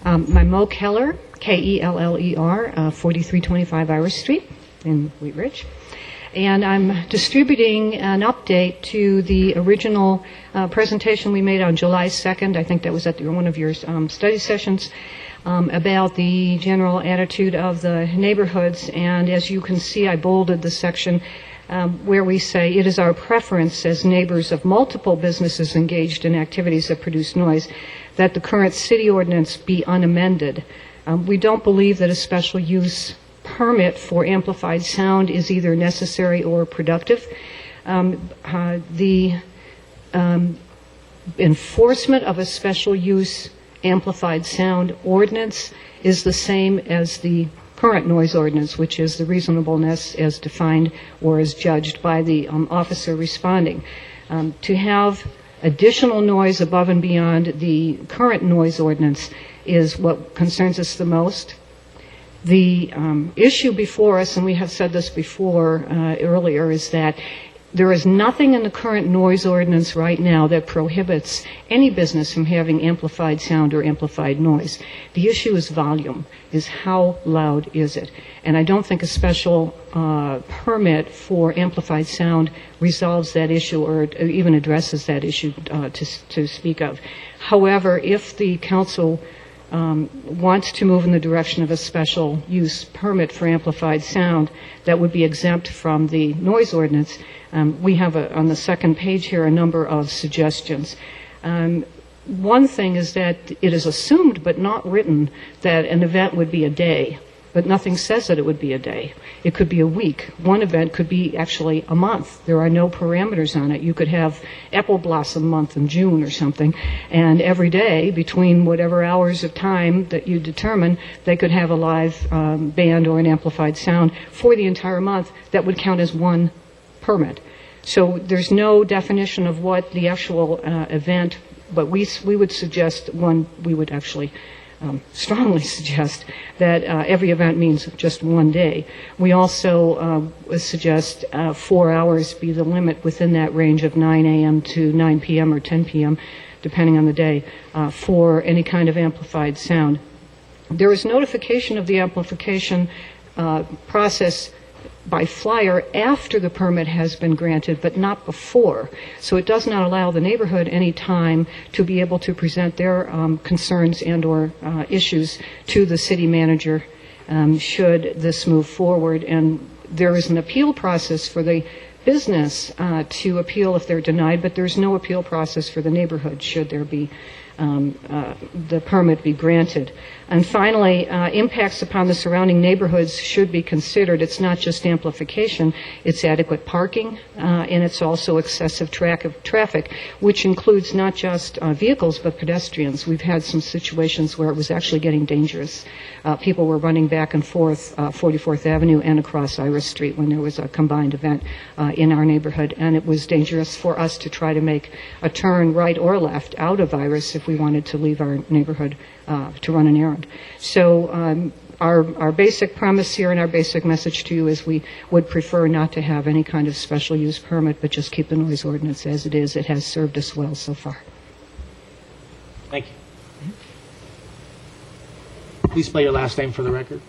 Speaker 13: I'm Mo Keller, Keller, 4325 Irish Street in Wheat Ridge. And I'm distributing an update to the original presentation we made on July 2nd. I think that was at one of your study sessions about the general attitude of the neighborhoods. And as you can see, I bolded the section where we say, it is our preference as neighbors of multiple businesses engaged in activities that produce noise that the current city ordinance be unamended. We don't believe that a special use permit for amplified sound is either necessary or productive. The enforcement of a special use amplified sound ordinance is the same as the current noise ordinance, which is the reasonableness as defined or as judged by the officer responding. To have additional noise above and beyond the current noise ordinance is what concerns us the most. The issue before us, and we have said this before earlier, is that there is nothing in the current noise ordinance right now that prohibits any business from having amplified sound or amplified noise. The issue is volume, is how loud is it. And I don't think a special permit for amplified sound resolves that issue or even addresses that issue to speak of. However, if the council wants to move in the direction of a special use permit for amplified sound that would be exempt from the noise ordinance, we have on the second page here a number of suggestions. One thing is that it is assumed but not written that an event would be a day, but nothing says that it would be a day. It could be a week. One event could be actually a month. There are no parameters on it. You could have Apple Blossom Month in June or something, and every day between whatever hours of time that you determine, they could have a live band or an amplified sound for the entire month that would count as one permit. So there's no definition of what the actual event, but we would suggest we would actually strongly suggest that every event means just one day. We also suggest 4 hours be the limit within that range of 9 a.m. to 9 p.m. or 10 p.m., depending on the day, for any kind of amplified sound. There is notification of the amplification process
Speaker 1: by flyer after the permit has been granted, but not before. So it does not allow the neighborhood any time to be able to present their concerns and or issues to the city manager should this move forward. And there is an appeal process for the business to appeal if they're denied, but there's no appeal process for the neighborhood should there be the permit be granted. And finally, impacts upon the surrounding neighborhoods should be considered. It's not just amplification, it's adequate parking, and it's also excessive traffic, which includes not just vehicles but pedestrians. We've had some situations where it was actually getting dangerous. People were running back and forth 44th Avenue and across Iris Street when there was a combined event in our neighborhood, and it was dangerous for us to try to make a turn right or left out of Iris if we wanted to leave our neighborhood to run an errand. So our basic premise here and our basic message to you is we would prefer not to have any kind of special use permit, but just keep the noise ordinance as it is. It has served us well so far.
Speaker 2: Thank you. Please spell your last name for the record.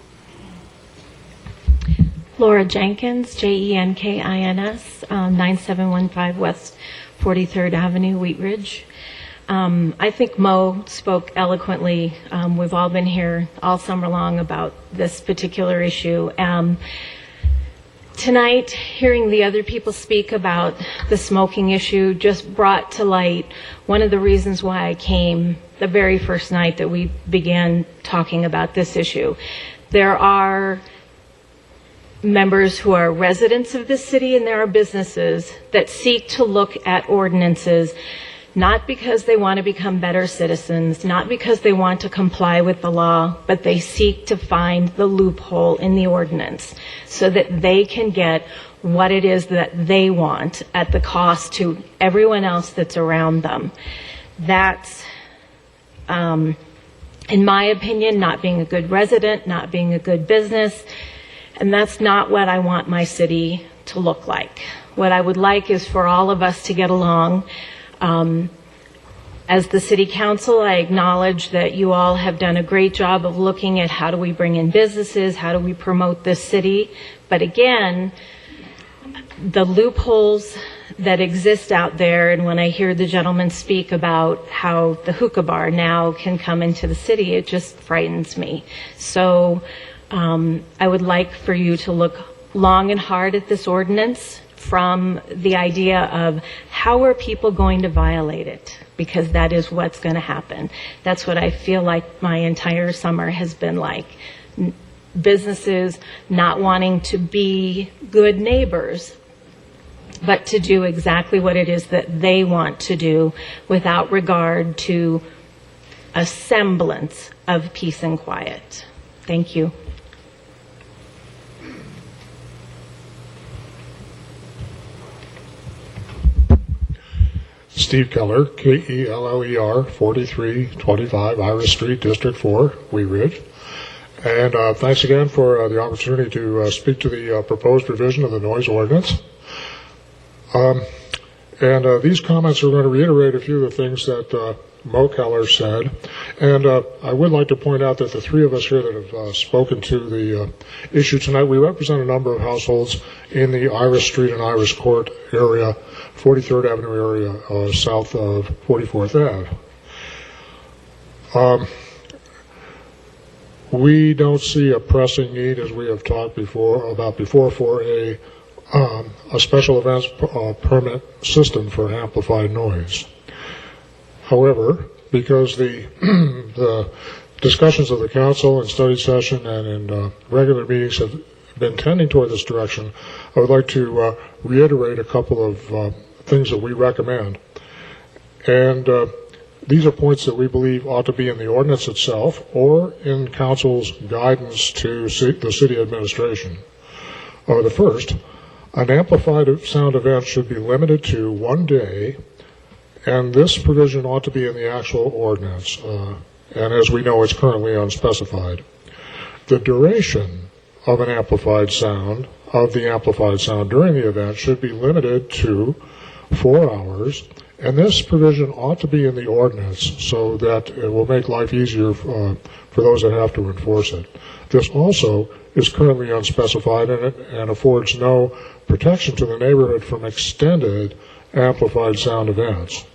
Speaker 22: Laura Jenkins, Jenkins, 9715 West 43rd Avenue, Wheat Ridge. I think Mo spoke eloquently. We've all been here all summer long about this particular issue. Tonight, hearing the other people speak about the smoking issue just brought to light one of the reasons why I came the very first night that we began talking about this issue. There are members who are residents of this city, and there are businesses that seek to look at ordinances not because they want to become better citizens, not because they want to comply with the law, but they seek to find the loophole in the ordinance so that they can get what it is that they want at the cost to everyone else that's around them. That's, in my opinion, not being a good resident, not being a good business, and that's not what I want my city to look like. What I would like is for all of us to get along. As the City Council, I acknowledge that you all have done a great job of looking at how do we bring in businesses, how do we promote this city. But again, the loopholes that exist out there, and when I hear the gentleman speak about how the hookah bar now can come into the city, it just frightens me. So I would like for you to look long and hard at this ordinance from the idea of how are people going to violate it, because that is what's going to happen. That's what I feel like my entire summer has been like. Businesses not wanting to be good neighbors, but to do exactly what it is that they want to do without regard to a semblance of peace and quiet. Thank you.
Speaker 23: Steve Keller, Keller, 4325 Iris Street, District 4, Wheat Ridge. And thanks again for the opportunity to speak to the proposed revision of the noise ordinance. These comments are going to reiterate a few of the things that Mo Keller said. And I would like to point out that the three of us here that have spoken to the issue tonight, we represent a number of households in the Iris Street and Iris Court area, 43rd Avenue area, south of 44th Ave. We don't see a pressing need, as we have talked before, for a special events permit system for amplified noise. However, because the discussions of the council in study session and in regular meetings have been tending toward this direction, I would like to reiterate a couple of things that we recommend. And these are points that we believe ought to be in the ordinance itself or in council's guidance to the city administration. The first, an amplified sound event should be limited to 1 day, and this provision ought to be in the actual ordinance. And as we know, it's currently unspecified. The duration of the amplified sound during the event should be limited to 4 hours And this provision ought to be in the ordinance so that it will make life easier for those that have to enforce it. This also is currently unspecified and affords no protection to the neighborhood from extended amplified sound events.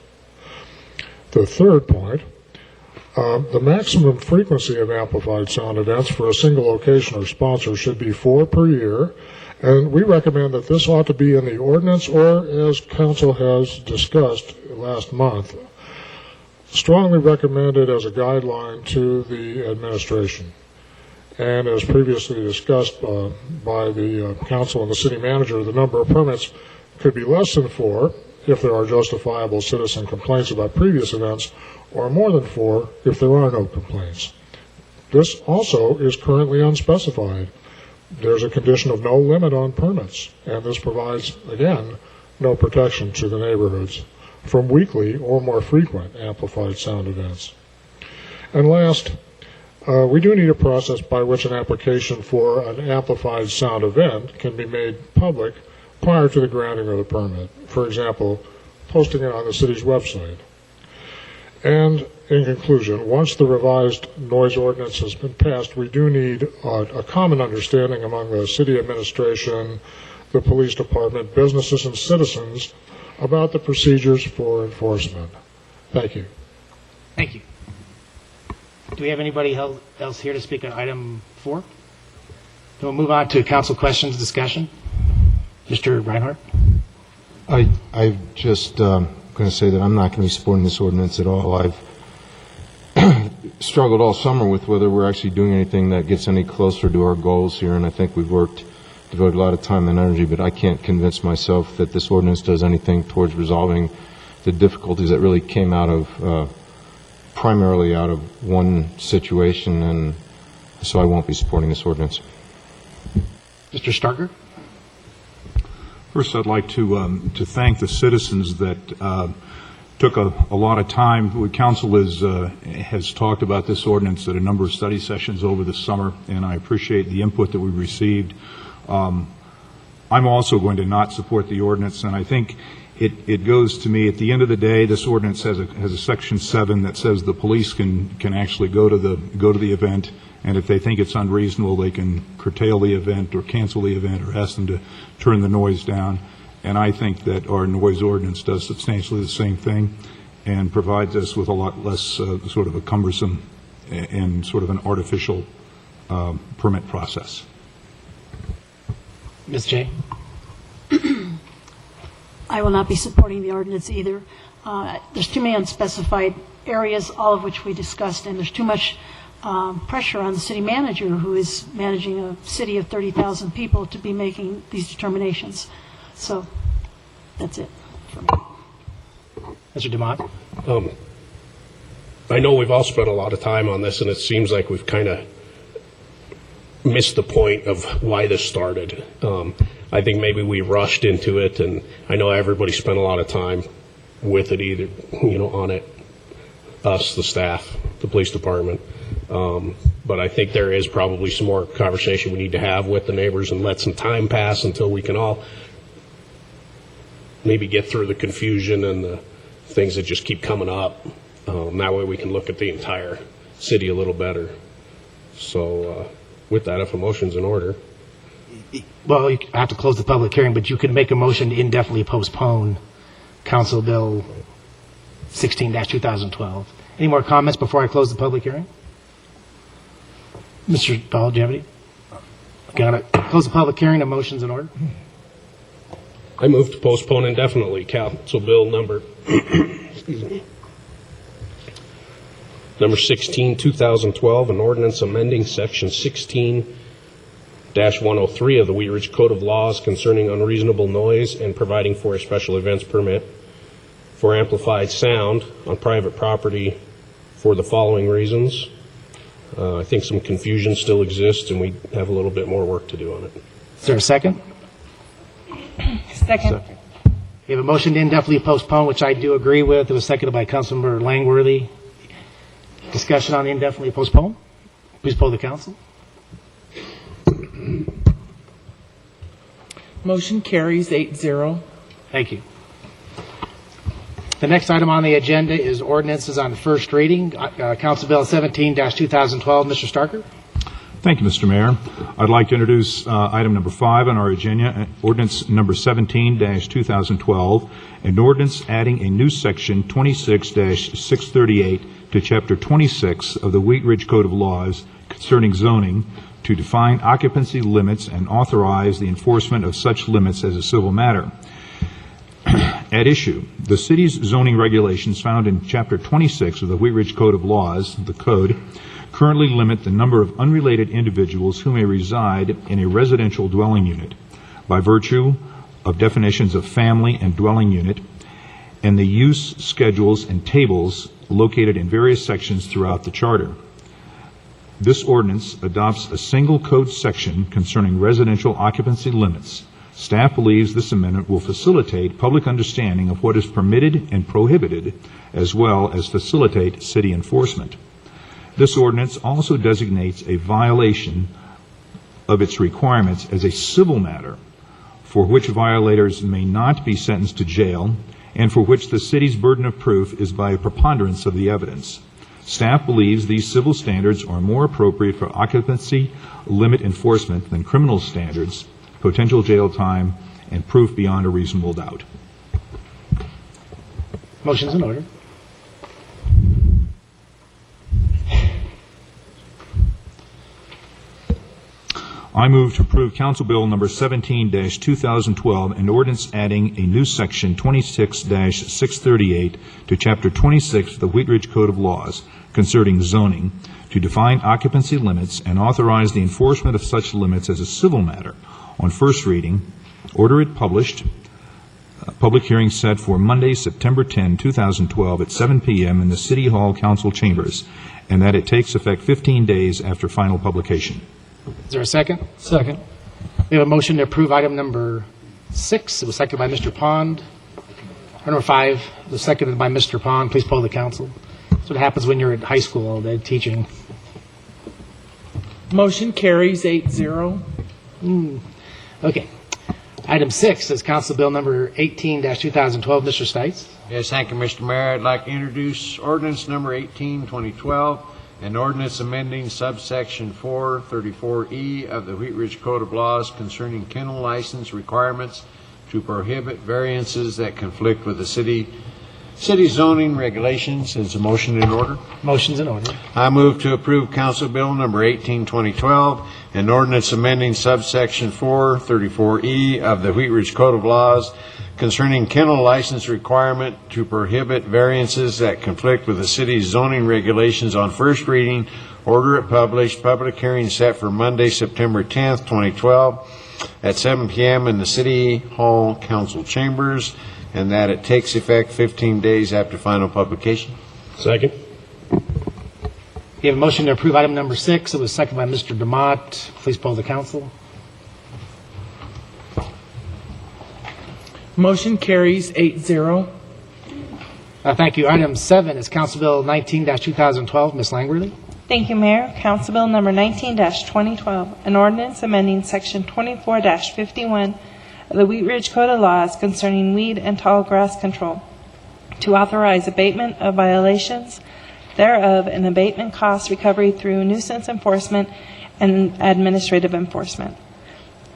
Speaker 23: The third point, the maximum frequency of amplified sound events for a single location or sponsor should be 4 per year, and we recommend that this ought to be in the ordinance or, as council has discussed last month, strongly recommended as a guideline to the administration. And as previously discussed by the council and the city manager, the number of permits could be less than 4 if there are justifiable citizen complaints about previous events, or more than 4 if there are no complaints. This also is currently unspecified. There's a condition of no limit on permits, and this provides, again, no protection to the neighborhoods from weekly or more frequent amplified sound events. And last, we do need a process by which an application for an amplified sound event can be made public prior to the granting of the permit. For example, posting it on the city's website. And in conclusion, once the revised noise ordinance has been passed, we do need a common understanding among the city administration, the police department, businesses, and citizens about the procedures for enforcement. Thank you.
Speaker 2: Thank you. Do we have anybody else here to speak on item 4? Then we'll move on to council questions discussion. Mr. Reinhardt?
Speaker 15: I just going to say that I'm not going to be supporting this ordinance at all. I've struggled all summer with whether we're actually doing anything that gets any closer to our goals here, and I think we've devoted a lot of time and energy, but I can't convince myself that this ordinance does anything towards resolving the difficulties that really came out of, primarily out of one situation, and so I won't be supporting this ordinance.
Speaker 2: Mr. Starker?
Speaker 4: First, I'd like to thank the citizens that took a lot of time. Council has talked about this ordinance at a number of study sessions over the summer, and I appreciate the input that we received. I'm also going to not support the ordinance, and I think it goes to me, at the end of the day, this ordinance has a section 7 that says the police can actually go to the event, and if they think it's unreasonable, they can curtail the event or cancel the event or ask them to turn the noise down. And I think that our noise ordinance does substantially the same thing and provides us with a lot less sort of a cumbersome and sort of an artificial permit process.
Speaker 2: Ms. Jay?
Speaker 16: I will not be supporting the ordinance either. There's too many unspecified areas, all of which we discussed, and there's too much pressure on the city manager, who is managing a city of 30,000 people, to be making these determinations. So that's it for me.
Speaker 2: Mr. DeMott?
Speaker 14: I know we've all spent a lot of time on this, and it seems like we've kind of missed the point of why this started. I think maybe we rushed into it, and I know everybody spent a lot of time with it, either, on it, us, the staff, the police department. But I think there is probably some more conversation we need to have with the neighbors and let some time pass until we can all maybe get through the confusion and the things that just keep coming up. That way we can look at the entire city a little better. So with that, if a motion's in order.
Speaker 2: Well, you have to close the public hearing, but you can make a motion to indefinitely postpone Council Bill 16-2012. Any more comments before I close the public hearing? Mr. Dahl, do you have any? Got it. Close the public hearing. A motion's in order.
Speaker 14: I move to postpone indefinitely Council Bill number number 16, 2012, an ordinance amending Section 16-103 of the Wheat Ridge Code of Laws concerning unreasonable noise and providing for a special events permit for amplified sound on private property for the following reasons. I think some confusion still exists, and we have a little bit more work to do on it.
Speaker 2: Is there a second?
Speaker 16: Second.
Speaker 2: We have a motion to indefinitely postpone, which I do agree with. It was seconded by Councilmember Langworthy. Discussion on indefinitely postpone. Please poll the council.
Speaker 3: Motion carries 8-0.
Speaker 2: Thank you. The next item on the agenda is ordinances on first reading. Council Bill 17-2012. Mr. Starker.
Speaker 4: Thank you, Mr. Mayor. I'd like to introduce item number 5 on our agenda, ordinance number 17-2012, an ordinance adding a new section 26-638 to Chapter 26 of the Wheat Ridge Code of Laws concerning zoning to define occupancy limits and authorize the enforcement of such limits as a civil matter. At issue, the city's zoning regulations found in Chapter 26 of the Wheat Ridge Code of Laws, the Code, currently limit the number of unrelated individuals who may reside in a residential dwelling unit by virtue of definitions of family and dwelling unit and the use schedules and tables located in various sections throughout the Charter. This ordinance adopts a single code section concerning residential occupancy limits. Staff believes this amendment will facilitate public understanding of what is permitted and prohibited, as well as facilitate city enforcement. This ordinance also designates a violation of its requirements as a civil matter, for which violators may not be sentenced to jail, and for which the city's burden of proof is by a preponderance of the evidence. Staff believes these civil standards are more appropriate for occupancy limit enforcement than criminal standards, potential jail time, and proof beyond a reasonable doubt.
Speaker 2: Motion's in order.
Speaker 4: I move to approve Council Bill number 17-2012, an ordinance adding a new section 26-638 to Chapter 26 of the Wheat Ridge Code of Laws concerning zoning to define occupancy limits and authorize the enforcement of such limits as a civil matter. On first reading, order it published, public hearing set for Monday, September 10, 2012 at 7 p.m. in the City Hall Council Chambers, and that it takes effect 15 days after final publication.
Speaker 2: Is there a second?
Speaker 17: Second.
Speaker 2: We have a motion to approve item number 6. It was seconded by Mr. Pond. Number 5 was seconded by Mr. Pond. Please poll the council. That's what happens when you're in high school all day teaching.
Speaker 3: Motion carries 8-0.
Speaker 2: Okay. Item 6 is Council Bill number 18-2012. Mr. Stites.
Speaker 5: Yes, thank you, Mr. Mayor. I'd like to introduce ordinance number 18-2012, an ordinance amending subsection 434E of the Wheat Ridge Code of Laws concerning kennel license requirements to prohibit variances that conflict with the city zoning regulations. Is a motion in order?
Speaker 2: Motion's in order.
Speaker 5: I move to approve Council Bill number 18-2012, an ordinance amending subsection 434E of the Wheat Ridge Code of Laws concerning kennel license requirement to prohibit variances that conflict with the city's zoning regulations on first reading, order it published, public hearing set for Monday, September 10th, 2012 at 7 p.m. in the City Hall Council Chambers, and that it takes effect 15 days after final publication.
Speaker 14: Second.
Speaker 2: We have a motion to approve item number 6. It was seconded by Mr. DeMott. Please poll the council.
Speaker 3: Motion carries 8-0.
Speaker 2: Thank you. Item 7 is Council Bill 19-2012. Ms. Langworthy.
Speaker 6: Thank you, Mayor. Council Bill number 19-2012, an ordinance amending section 24-51 of the Wheat Ridge Code of Laws concerning weed and tall grass control to authorize abatement of violations thereof and abatement cost recovery through nuisance enforcement and administrative enforcement.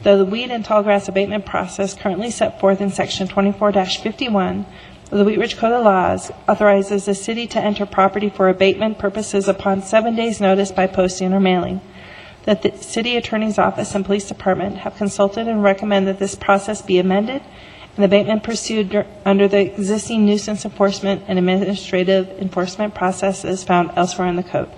Speaker 6: Though the weed and tall grass abatement process currently set forth in section 24-51 of the Wheat Ridge Code of Laws authorizes the city to enter property for abatement purposes upon 7 days' notice by posting or mailing. That the city attorney's office and police department have consulted and recommend that this process be amended and abatement pursued under the existing nuisance enforcement and administrative enforcement processes found elsewhere in the code.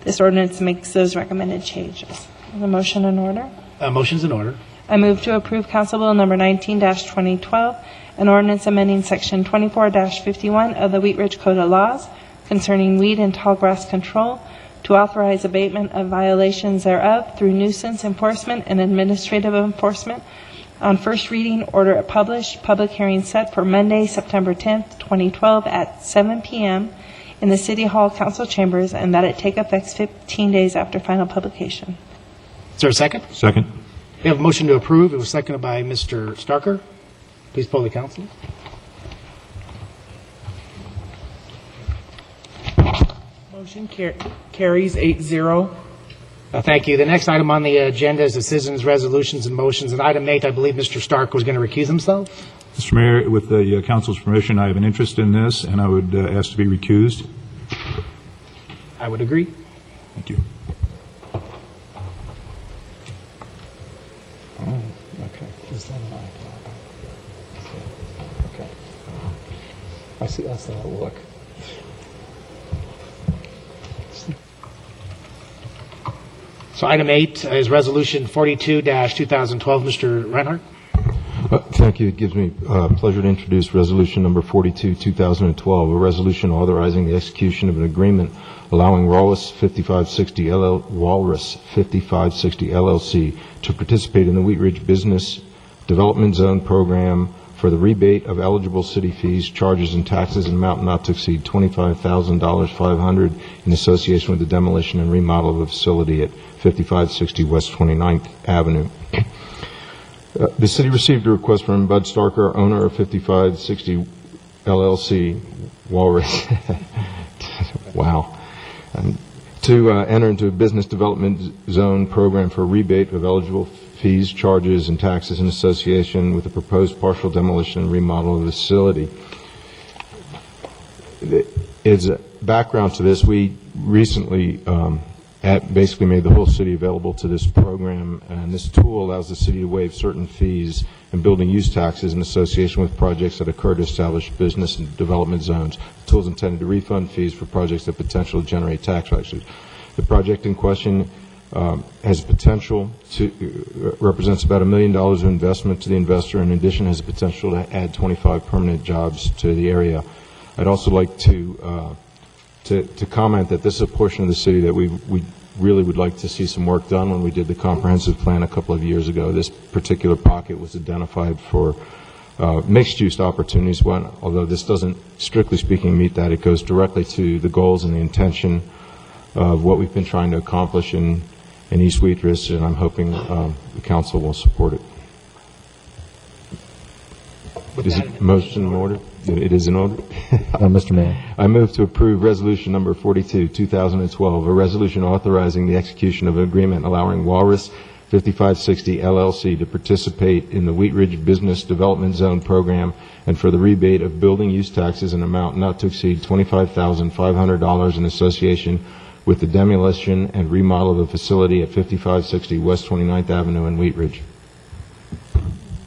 Speaker 6: This ordinance makes those recommended changes. The motion in order?
Speaker 2: Motion's in order.
Speaker 6: I move to approve Council Bill number 19-2012, an ordinance amending section 24-51 of the Wheat Ridge Code of Laws concerning weed and tall grass control to authorize abatement of violations thereof through nuisance enforcement and administrative enforcement. On first reading, order it published, public hearing set for Monday, September 10th, 2012 at 7 p.m. in the City Hall Council Chambers, and that it take effect 15 days after final publication.
Speaker 2: Is there a second?
Speaker 4: Second.
Speaker 2: We have a motion to approve. It was seconded by Mr. Starker. Please poll the council.
Speaker 3: Motion carries 8-0.
Speaker 2: Thank you. The next item on the agenda is the citizens' resolutions and motions. And item 8, I believe Mr. Stark was going to recuse himself.
Speaker 4: Mr. Mayor, with the council's permission, I have an interest in this, and I would ask to be recused.
Speaker 2: I would agree.
Speaker 4: Thank you.
Speaker 19: Oh, okay. Is that an aye? Okay. I see. That's how it look.
Speaker 2: So item 8 is Resolution 42-2012. Mr. Reinhardt.
Speaker 15: Thank you. It gives me pleasure to introduce Resolution Number 42, 2012, a resolution authorizing the execution of an agreement allowing Walrus 5560 LLC to participate in the Wheat Ridge Business Development Zone Program for the rebate of eligible city fees, charges, and taxes in amount not to exceed $25,500 in association with the demolition and remodel of a facility at 5560 West 29th Avenue. The city received a request from Bud Starker, owner of 5560 LLC, Walrus, wow, to enter into a business development zone program for rebate of eligible fees, charges, and taxes in association with the proposed partial demolition and remodel of the facility. As a background to this, we recently basically made the whole city available to this program, and this tool allows the city to waive certain fees and building use taxes in association with projects that occur to establish business and development zones. The tool is intended to refund fees for projects that potentially generate tax revenues. The project in question has potential to represents about $1 million of investment to the investor. In addition, has the potential to add 25 permanent jobs to the area. I'd also like to comment that this is a portion of the city that we really would like to see some work done. When we did the comprehensive plan a couple of years ago, this particular pocket was identified for mixed-use opportunities. Although this doesn't, strictly speaking, meet that, it goes directly to the goals and the intention of what we've been trying to accomplish in East Wheat Ridge, and I'm hoping the council will support it. Is it motion in order? It is in order.
Speaker 19: Mr. Mayor.
Speaker 15: I move to approve Resolution Number 42, 2012, a resolution authorizing the execution of an agreement allowing Walrus 5560 LLC to participate in the Wheat Ridge Business Development Zone Program and for the rebate of building use taxes in an amount not to exceed $25,500 in association with the demolition and remodel of the facility at 5560 West 29th Avenue in Wheat Ridge.
Speaker 2: Is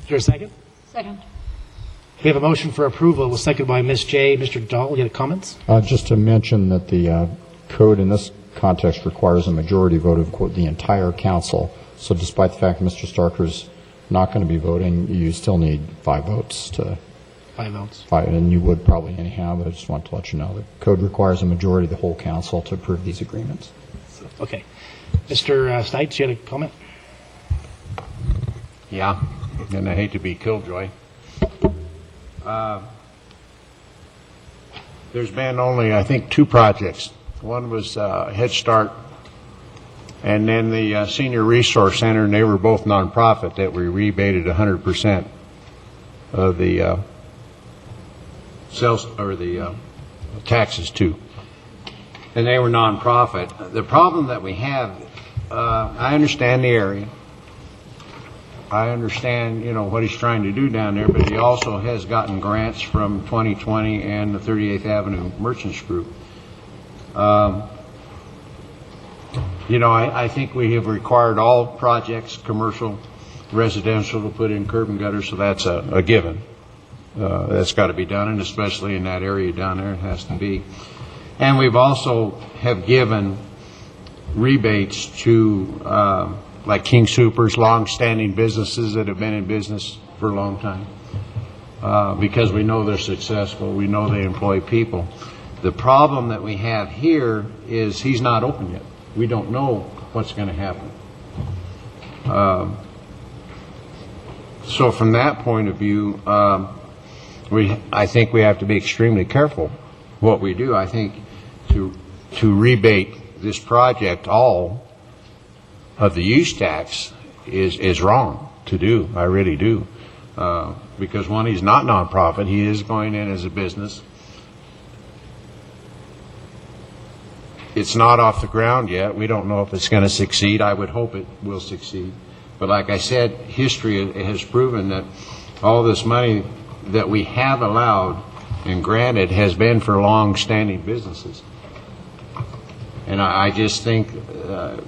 Speaker 2: there a second?
Speaker 16: Second.
Speaker 2: We have a motion for approval. It was seconded by Ms. J. Mr. Dahl, you have comments?
Speaker 19: Just to mention that the code in this context requires a majority vote of the entire council. So despite the fact that Mr. Starker's not going to be voting, you still need 5 votes to...
Speaker 2: 5 votes.
Speaker 19: 5, and you would probably anyhow, but I just want to let you know the code requires a majority of the whole council to approve these agreements.
Speaker 2: Okay. Mr. Stites, you had a comment?
Speaker 5: Yeah, and I hate to be killjoy. There's been only, I think, 2 projects. One was Head Start, and then the Senior Resource Center, and they were both nonprofit that we rebated 100% of the sales or the taxes to, and they were nonprofit. The problem that we have, I understand the area. I understand, what he's trying to do down there, but he also has gotten grants from 2020 and the 38th Avenue Merchants Group. I think we have required all projects, commercial, residential, to put in curb and gutter, so that's a given. That's got to be done, and especially in that area down there, it has to be. And we've also have given rebates to like King Soopers, long-standing businesses that have been in business for a long time, because we know they're successful, we know they employ people. The problem that we have here is he's not open yet. We don't know what's going to happen. So from that point of view, I think we have to be extremely careful what we do. I think to rebate this project all of the use tax is wrong to do. I really do. Because one, he's not nonprofit. He is going in as a business. It's not off the ground yet. We don't know if it's going to succeed. I would hope it will succeed. But like I said, history has proven that all this money that we have allowed and granted has been for long-standing businesses. And I just think the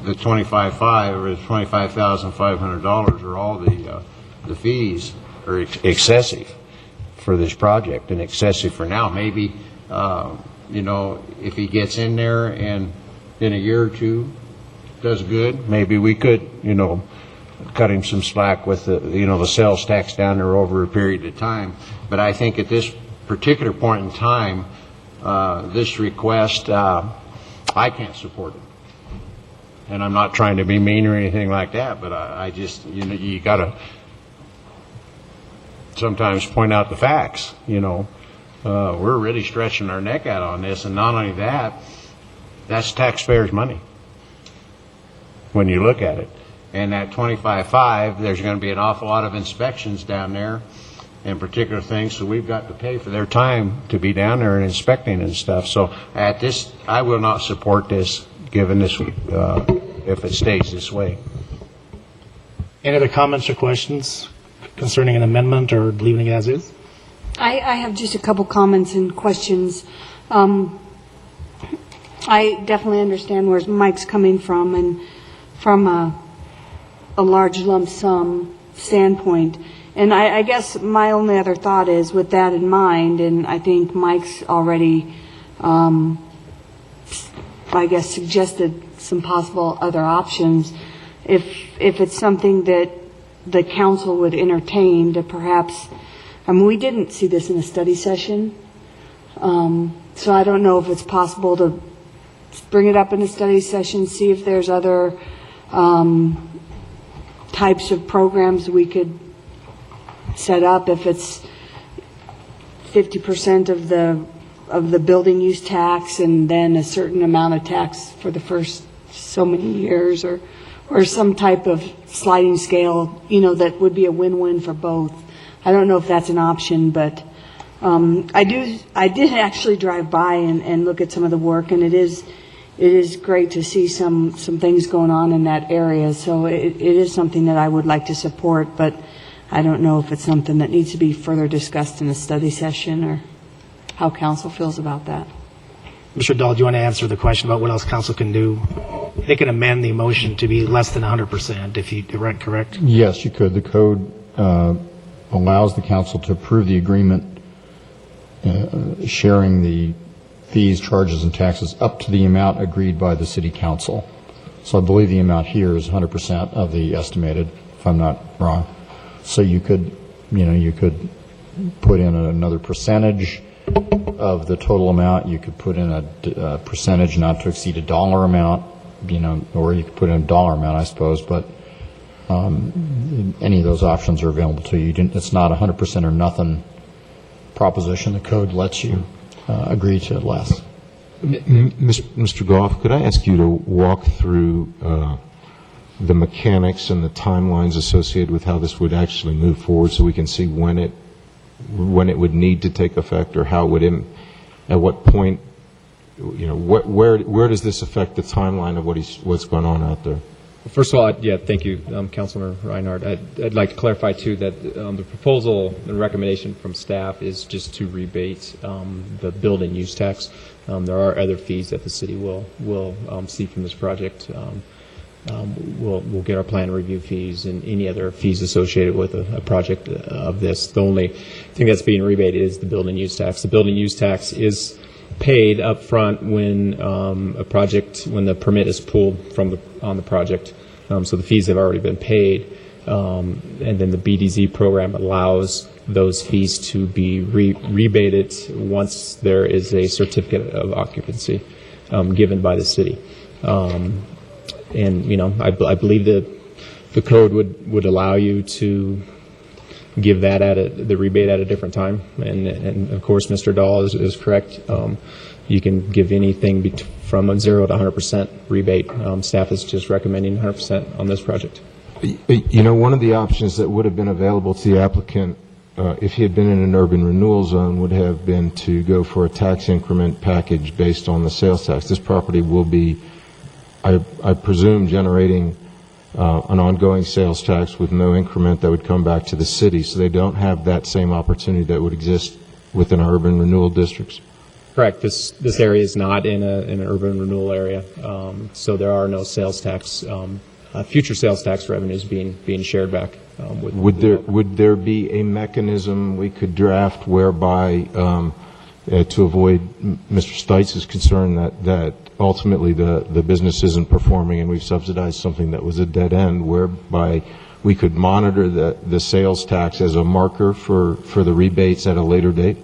Speaker 5: $25,500 or $25,500 or all the fees are excessive for this project and excessive for now. Maybe, if he gets in there and in a year or two does good, maybe we could, cut him some slack with the sales tax down there over a period of time. But I think at this particular point in time, this request, I can't support it. And I'm not trying to be mean or anything like that, but I just, you got to sometimes point out the facts. We're really stretching our neck out on this, and not only that, that's taxpayers' money when you look at it. And that $25,500, there's going to be an awful lot of inspections down there and particular things, so we've got to pay for their time to be down there and inspecting and stuff. So at this, I will not support this, given this, if it stays this way.
Speaker 2: Any other comments or questions concerning an amendment or leaving it as is?
Speaker 21: I have just a couple comments and questions. I definitely understand where Mike's coming from, and from a large lump sum standpoint. And I guess my only other thought is, with that in mind, and I think Mike's already, suggested some possible other options. If it's something that the council would entertain, to perhaps, we didn't see this in a study session, so I don't know if it's possible to bring it up in a study session, see if there's other types of programs we could set up. If it's 50% of the building use tax, and then a certain amount of tax for the first so many years, or some type of sliding scale, that would be a win-win for both. I don't know if that's an option, but I did actually drive by and look at some of the work, and it is great to see some things going on in that area. So it is something that I would like to support, but I don't know if it's something that needs to be further discussed in a study session, or how council feels about that.
Speaker 2: Mr. Dahl, do you want to answer the question about what else council can do? They can amend the motion to be less than 100%, if you read correct?
Speaker 19: Yes, you could. The code allows the council to approve the agreement sharing the fees, charges, and taxes up to the amount agreed by the city council. So I believe the amount here is 100% of the estimated, if I'm not wrong. So you could put in another percentage of the total amount. You could put in a percentage not to exceed a dollar amount, or you could put in a dollar amount, I suppose, but any of those options are available to you. It's not a 100% or nothing proposition. The code lets you agree to less.
Speaker 15: Mr. Goff, could I ask you to walk through the mechanics and the timelines associated with how this would actually move forward, so we can see when it would need to take effect, or how it would, at what point, where does this affect the timeline of what's going on out there?
Speaker 7: First of all, thank you, Councilor Reinhardt. I'd like to clarify, too, that the proposal and recommendation from staff is just to rebate the building use tax. There are other fees that the city will see from this project. We'll get our plan review fees and any other fees associated with a project of this. The only thing that's being rebated is the building use tax. The building use tax is paid up front when when the permit is pulled on the project. So the fees have already been paid, and then the BDZ program allows those fees to be rebated once there is a certificate of occupancy given by the city. And I believe that the code would allow you to give that the rebate at a different time, and of course Mr. Dahl is correct. You can give anything from a 0 to 100% rebate. Staff is just recommending 100% on this project.
Speaker 15: One of the options that would have been available to the applicant if he had been in an urban renewal zone, would have been to go for a tax increment package based on the sales tax. This property will be, I presume, generating an ongoing sales tax with no increment that would come back to the city, so they don't have that same opportunity that would exist within our urban renewal districts.
Speaker 7: Correct. This area is not in an urban renewal area, so there are no sales tax, future sales tax revenues being shared back.
Speaker 15: Would there be a mechanism we could draft whereby, to avoid Mr. Steitz's concern that ultimately the business isn't performing and we've subsidized something that was a dead end, whereby we could monitor the sales tax as a marker for the rebates at a later date?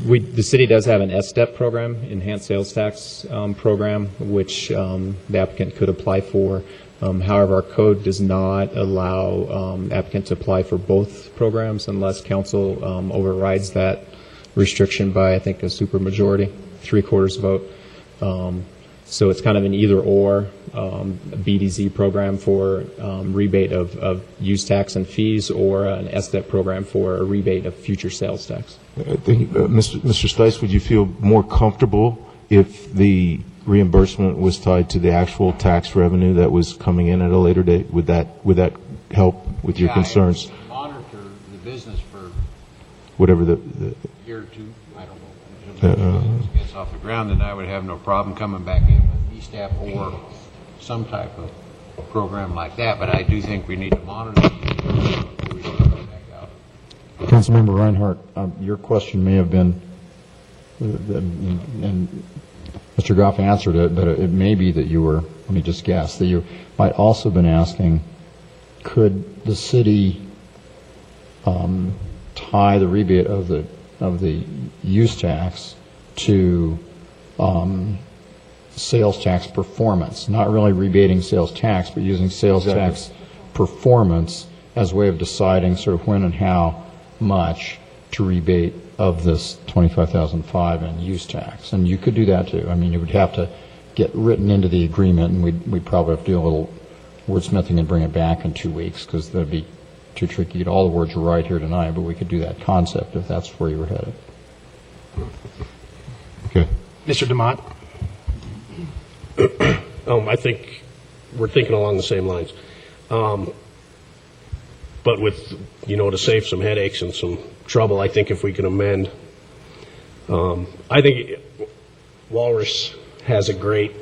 Speaker 7: The city does have an SSTEP program, Enhanced Sales Tax program, which the applicant could apply for. However, our code does not allow applicants to apply for both programs unless council overrides that restriction by, I think, a supermajority, 3/4 vote. So it's kind of an either-or, a BDZ program for rebate of use tax and fees, or an SSTEP program for a rebate of future sales tax.
Speaker 15: I think, Mr. Steitz, would you feel more comfortable if the reimbursement was tied to the actual tax revenue that was coming in at a later date? Would that help with your concerns?
Speaker 5: If we monitor the business for
Speaker 15: whatever the
Speaker 5: year or two, I don't know, until it gets off the ground, then I would have no problem coming back in with ESTAP or some type of program like that. But I do think we need to monitor it before we come back out.
Speaker 19: Councilmember Reinhardt, your question may have been, and Mr. Goff answered it, but it may be that you were, let me just guess, that you might also have been asking, could the city tie the rebate of the use tax to sales tax performance? Not really rebating sales tax, but using sales tax performance as a way of deciding sort of when and how much to rebate of this $25,005 in use tax. And you could do that too. I mean, you would have to get written into the agreement, and we'd probably have to do a little wordsmithing and bring it back in 2 weeks, because that'd be too tricky to get all the words right here tonight, but we could do that concept if that's where you were headed.
Speaker 2: Okay. Mr. DeMott?
Speaker 14: I think we're thinking along the same lines. But with, to save some headaches and some trouble, I think if we can amend, I think Walrus has a great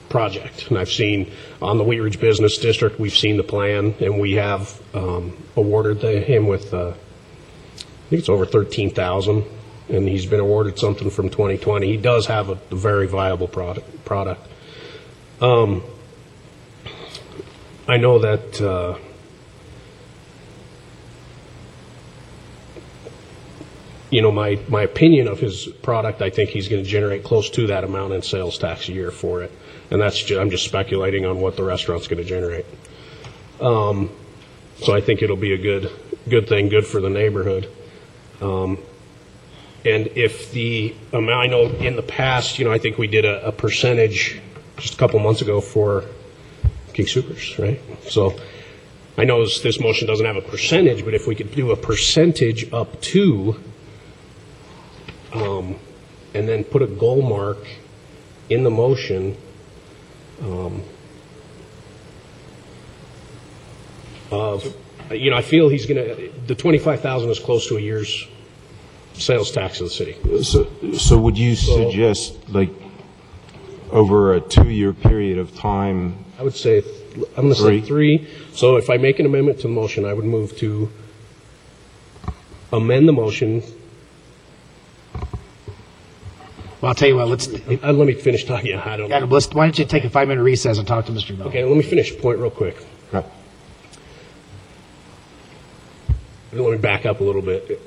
Speaker 14: project. And I've seen on the Wheat Ridge Business District, we've seen the plan, and we have awarded him with, I think it's over $13,000, and he's been awarded something from 2020. He does have a very viable product. I know that my opinion of his product, I think he's going to generate close to that amount in sales tax a year for it. And I'm just speculating on what the restaurant's going to generate. So I think it'll be a good thing, good for the neighborhood. And if the amount, I know in the past, I think we did a percentage just a couple months ago for King Soopers, right? So I know this motion doesn't have a percentage, but if we could do a percentage up to, and then put a goal mark in the motion I feel he's going to, the $25,000 is close to a year's sales tax of the city.
Speaker 15: So would you suggest, like, over a 2-year period of time?
Speaker 14: I would say, I'm going to say 3. So if I make an amendment to the motion, I would move to amend the motion.
Speaker 2: Well, I'll tell you what,
Speaker 14: let me finish talking. Yeah, I don't know.
Speaker 2: Why don't you take a 5-minute recess and talk to Mr. Bell?
Speaker 14: Okay, let me finish the point real quick.
Speaker 15: Okay.
Speaker 14: Let me back up a little bit.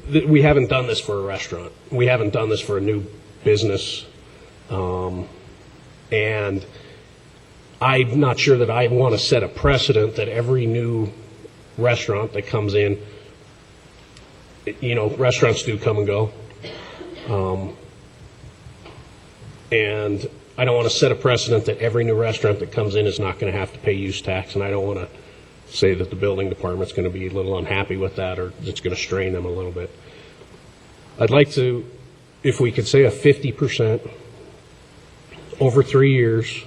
Speaker 14: We haven't done this for a restaurant. We haven't done this for a new business. And I'm not sure that I want to set a precedent that every new restaurant that comes in, restaurants do come and go. And I don't want to set a precedent that every new restaurant that comes in is not going to have to pay use tax, and I don't want to say that the building department's going to be a little unhappy with that, or it's going to strain them a little bit. I'd like to, if we could say a 50% over 3 years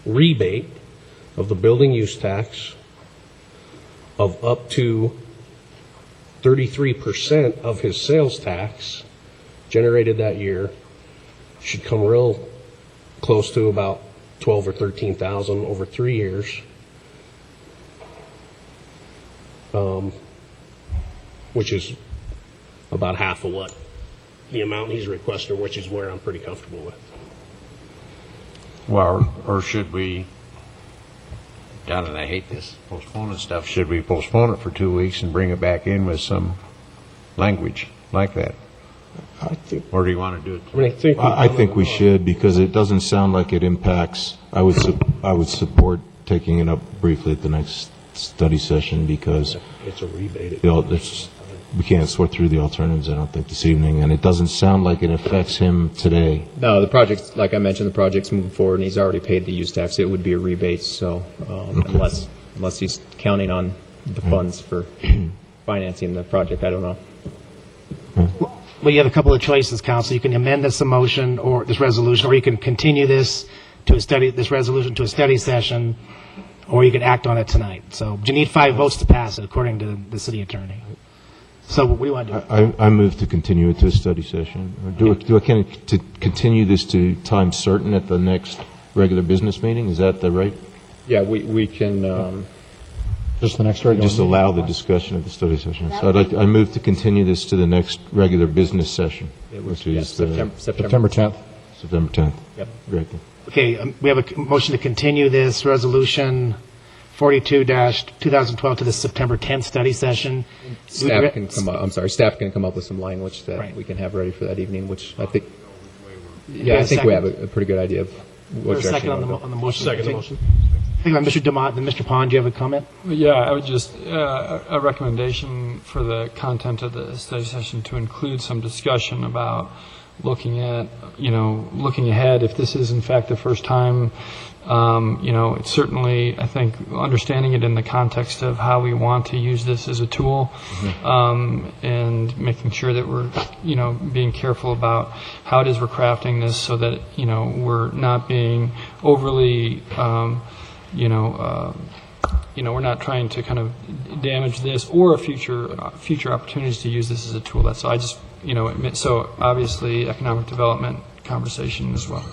Speaker 14: rebate of the building use tax of up to 33% of his sales tax generated that year, should come real close to about 12 or 13,000 over 3 years, which is about half of what the amount he's requesting, which is where I'm pretty comfortable with.
Speaker 5: Well, or should we, John, and I hate this postponing stuff, should we postpone it for 2 weeks and bring it back in with some language like that? Or do you want to do it?
Speaker 15: I think we should, because it doesn't sound like it impacts. I would support taking it up briefly at the next study session, because
Speaker 14: it's a rebate.
Speaker 15: We can't sort through the alternatives, I don't think, this evening, and it doesn't sound like it affects him today.
Speaker 7: No, the project's, like I mentioned, the project's moving forward, and he's already paid the use tax. It would be a rebate, so unless he's counting on the funds for financing the project, I don't know.
Speaker 2: Well, you have a couple of choices, Council. You can amend this motion or this resolution, or you can continue this resolution to a study session, or you can act on it tonight. So you need 5 votes to pass it, according to the city attorney. So what do you want to do?
Speaker 15: I move to continue it to a study session. Or do I continue this to time certain at the next regular business meeting? Is that the right?
Speaker 7: Yeah, we can.
Speaker 19: Just the next regular.
Speaker 15: Just allow the discussion of the study session. So I move to continue this to the next regular business session, which is
Speaker 19: September 10th.
Speaker 15: September 10th.
Speaker 7: Yep.
Speaker 15: Great.
Speaker 2: Okay, we have a motion to continue this resolution 42-2012 to the September 10th study session.
Speaker 7: Staff can come up with some language that we can have ready for that evening, which I think. Yeah, I think we have a pretty good idea of what direction.
Speaker 2: Second on the motion.
Speaker 14: Second the motion.
Speaker 2: I think Mr. Demott and Mr. Pond, do you have a comment?
Speaker 17: Yeah, I would just, a recommendation for the content of the study session to include some discussion about looking ahead, if this is in fact the first time, it's certainly, I think, understanding it in the context of how we want to use this as a tool, and making sure that we're, being careful about how it is we're crafting this so that, we're not being overly, we're not trying to kind of damage this or future opportunities to use this as a tool. That's I just, so obviously economic development conversation as well.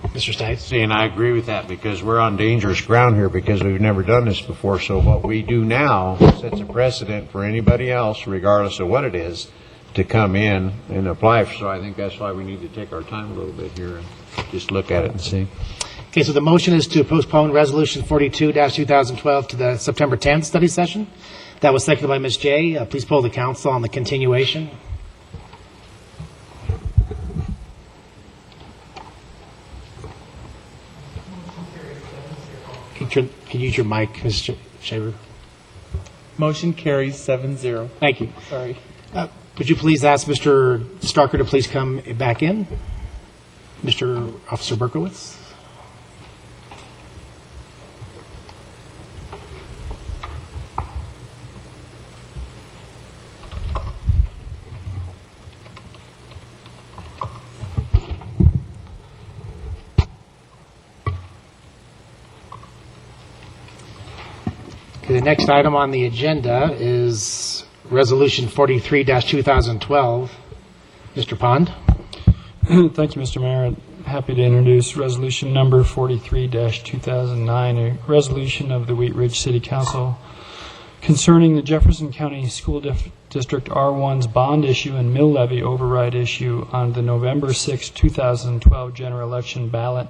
Speaker 2: Mr. Stites?
Speaker 5: See, and I agree with that, because we're on dangerous ground here, because we've never done this before. So what we do now sets a precedent for anybody else, regardless of what it is, to come in and apply. So I think that's why we need to take our time a little bit here and just look at it and see.
Speaker 2: Okay, so the motion is to postpone Resolution 42-2012 to the September 10th study session. That was seconded by Ms. Jay. Please poll the council on the continuation. Can you use your mic, Mr. Shaver?
Speaker 3: Motion carries 7-0.
Speaker 2: Thank you.
Speaker 3: Sorry.
Speaker 2: Would you please ask Mr. Starker to please come back in? Mr. Officer Berkowitz? The next item on the agenda is Resolution 43-2012. Mr. Pond.
Speaker 17: Thank you, Mr. Mayor. I'm happy to introduce Resolution number 43-2009, a resolution of the Wheat Ridge City Council concerning the Jefferson County School District R1's bond issue and mill levy override issue on the November 6, 2012 general election ballot.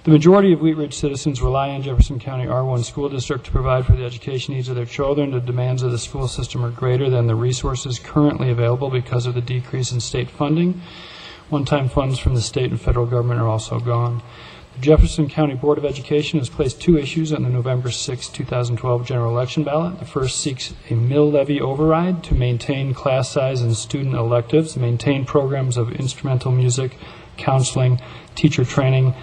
Speaker 17: The majority of Wheat Ridge citizens rely on Jefferson County R1 School District to provide for the education needs of their children. The demands of the school system are greater than the resources currently available because of the decrease in state funding. One-time funds from the state and federal government are also gone. The Jefferson County Board of Education has placed 2 issues on the November 6, 2012 general election ballot. The first seeks a mill levy override to maintain class size and student electives, maintain programs of instrumental music, counseling, teacher training,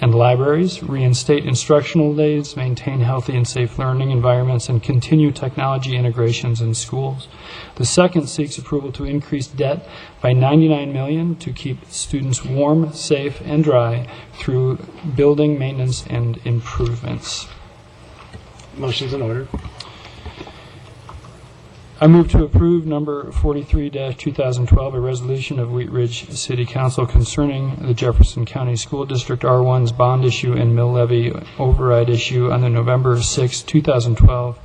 Speaker 17: and libraries, reinstate instructional days, maintain healthy and safe learning environments, and continue technology integrations in schools. The second seeks approval to increase debt by $99 million to keep students warm, safe, and dry through building maintenance and improvements.
Speaker 2: Motion's in order.
Speaker 17: I move to approve number 43-2012, a resolution of Wheat Ridge City Council concerning the Jefferson County School District R1's bond issue and mill levy override issue on the November 6, 2012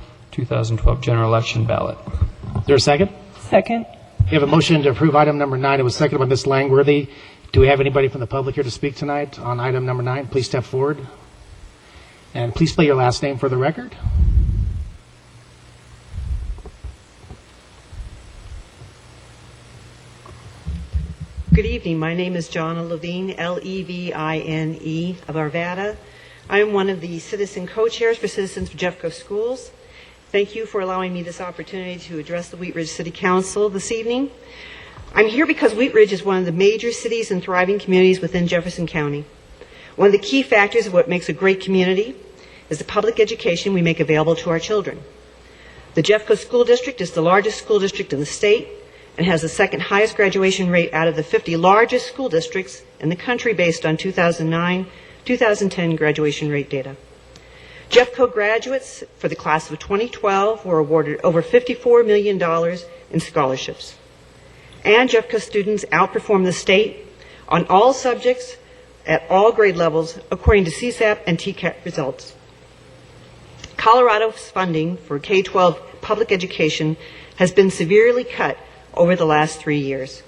Speaker 17: general election ballot.
Speaker 2: Is there a second?
Speaker 6: Second.
Speaker 2: We have a motion to approve item number 9. It was seconded by Ms. Langworthy. Do we have anybody from the public here to speak tonight on item number 9? Please step forward. And please spell your last name for the record.
Speaker 8: Good evening. My name is Jonna Levine, Levine of Arvada. I am one of the citizen co-chairs for Citizens for Jeffco Schools. Thank you for allowing me this opportunity to address the Wheat Ridge City Council this evening. I'm here because Wheat Ridge is one of the major cities and thriving communities within Jefferson County. One of the key factors of what makes a great community is the public education we make available to our children. The Jeffco School District is the largest school district in the state and has the second highest graduation rate out of the 50 largest school districts in the country based on 2009-2010 graduation rate data. Jeffco graduates for the class of 2012 were awarded over $54 million in scholarships. And Jeffco students outperform the state on all subjects at all grade levels according to CSAP and TCAT results. Colorado's funding for K-12 public education has been severely cut over the last 3 years.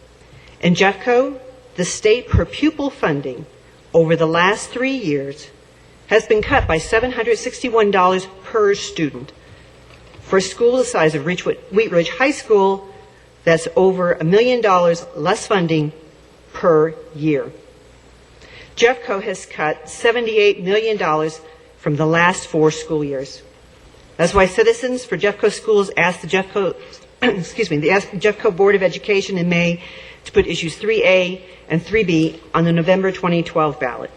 Speaker 8: In Jeffco, the state per pupil funding over the last 3 years has been cut by $761 per student. For a school the size of Wheat Ridge High School, that's over $1 million less funding per year. Jeffco has cut $78 million from the last 4 school years. That's why Citizens for Jeffco Schools asked the Jeffco Board of Education in May to put issues 3A and 3B on the November 2012 ballot.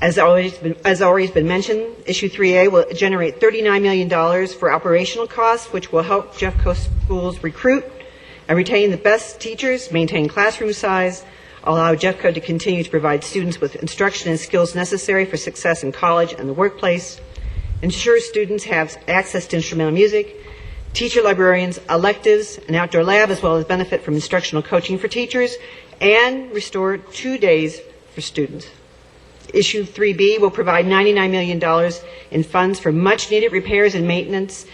Speaker 8: As already been mentioned, issue 3A will generate $39 million for operational costs, which will help Jeffco schools recruit and retain the best teachers, maintain classroom size, allow Jeffco to continue to provide students with instruction and skills necessary for success in college and the workplace, ensure students have access to instrumental music, teacher librarians, electives, an outdoor lab, as well as benefit from instructional coaching for teachers, and restore 2 days for students. Issue 3B will provide $99 million in funds for much-needed repairs and maintenance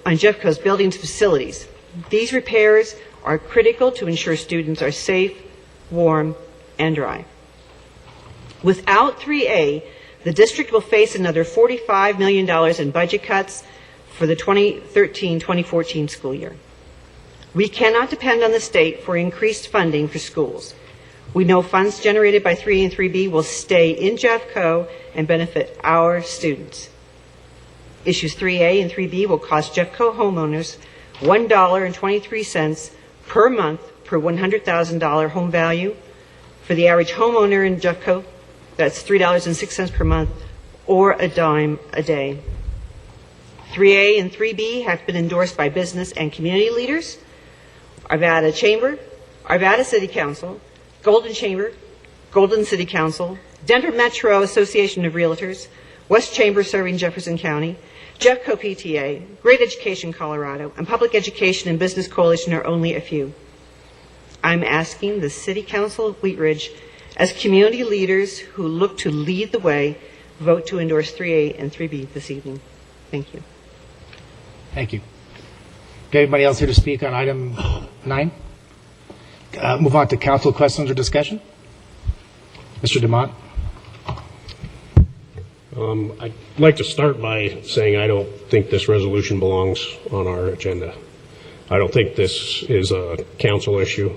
Speaker 8: on Jeffco's buildings and facilities. These repairs are critical to ensure students are safe, warm, and dry. Without 3A, the district will face another $45 million in budget cuts for the 2013-2014 school year. We cannot depend on the state for increased funding for schools. We know funds generated by 3A and 3B will stay in Jeffco and benefit our students. Issues 3A and 3B will cost Jeffco homeowners $1.23 per month per $100,000 home value. For the average homeowner in Jeffco, that's $3.06 per month or a dime a day. 3A and 3B have been endorsed by business and community leaders, Arvada Chamber, Arvada City Council, Golden Chamber, Golden City Council, Denver Metro Association of Realtors, West Chamber serving Jefferson County, Jeffco PTA, Great Education Colorado, and Public Education and Business Coalition are only a few. I'm asking the City Council of Wheat Ridge, as community leaders who look to lead the way, vote to endorse 3A and 3B this evening. Thank you.
Speaker 2: Thank you. Anybody else here to speak on item 9? Move on to council questions or discussion. Mr. DeMont.
Speaker 14: I'd like to start by saying I don't think this resolution belongs on our agenda. I don't think this is a council issue.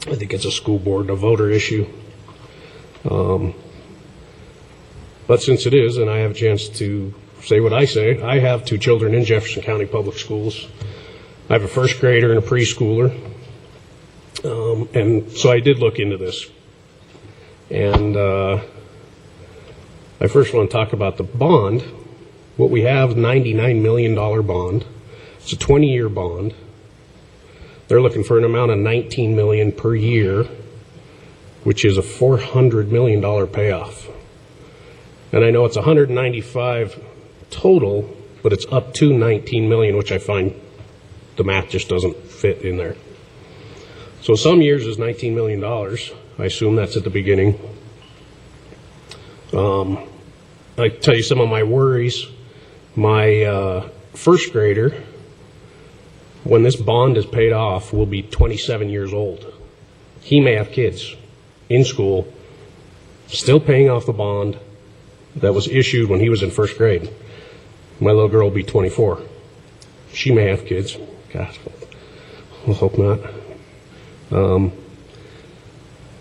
Speaker 14: I think it's a school board, a voter issue. But since it is, and I have a chance to say what I say, I have 2 children in Jefferson County Public Schools. I have a first grader and a preschooler. And so I did look into this. And I first want to talk about the bond. What we have is a $99 million bond. It's a 20-year bond. They're looking for an amount of $19 million per year, which is a $400 million payoff. And I know it's 195 total, but it's up to 19 million, which I find the math just doesn't fit in there. So some years is $19 million. I assume that's at the beginning. I tell you some of my worries. My first grader, when this bond is paid off, will be 27 years old. He may have kids in school, still paying off the bond that was issued when he was in first grade. My little girl will be 24. She may have kids. God, we'll hope not.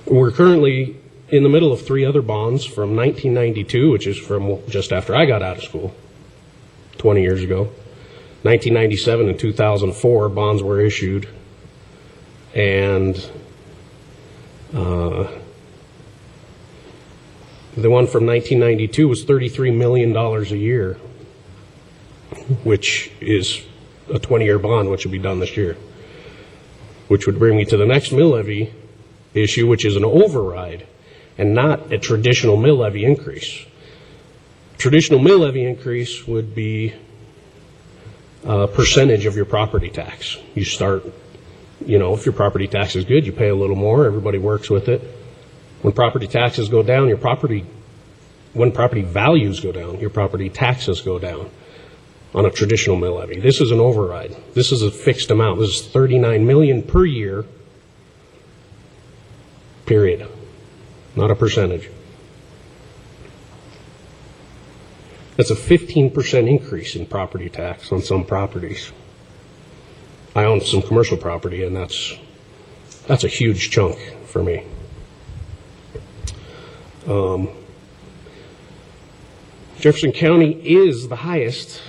Speaker 14: We're currently in the middle of 3 other bonds from 1992, which is from just after I got out of school, 20 years ago. 1997 and 2004, bonds were issued. And the one from 1992 was $33 million a year, which is a 20-year bond, which will be done this year. Which would bring me to the next mill levy issue, which is an override and not a traditional mill levy increase. Traditional mill levy increase would be a percentage of your property tax. You start, if your property tax is good, you pay a little more, everybody works with it. When property taxes go down, when property values go down, your property taxes go down on a traditional mill levy. This is an override. This is a fixed amount. This is $39 million per year, period. Not a percentage. That's a 15% increase in property tax on some properties. I own some commercial property, and that's a huge chunk for me. Jefferson County is the highest.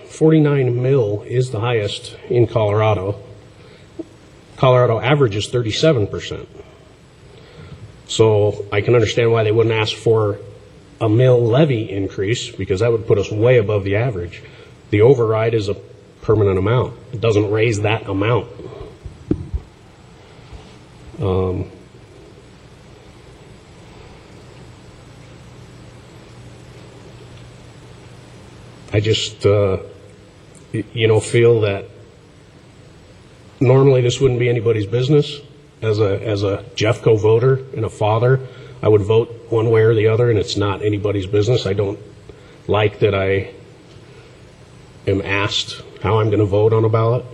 Speaker 14: 49 mil is the highest in Colorado. Colorado averages 37%. So I can understand why they wouldn't ask for a mill levy increase, because that would put us way above the average. The override is a permanent amount. It doesn't raise that amount. I just, feel that normally this wouldn't be anybody's business. As a Jeffco voter and a father, I would vote one way or the other, and it's not anybody's business. I don't like that I am asked how I'm going to vote on a ballot,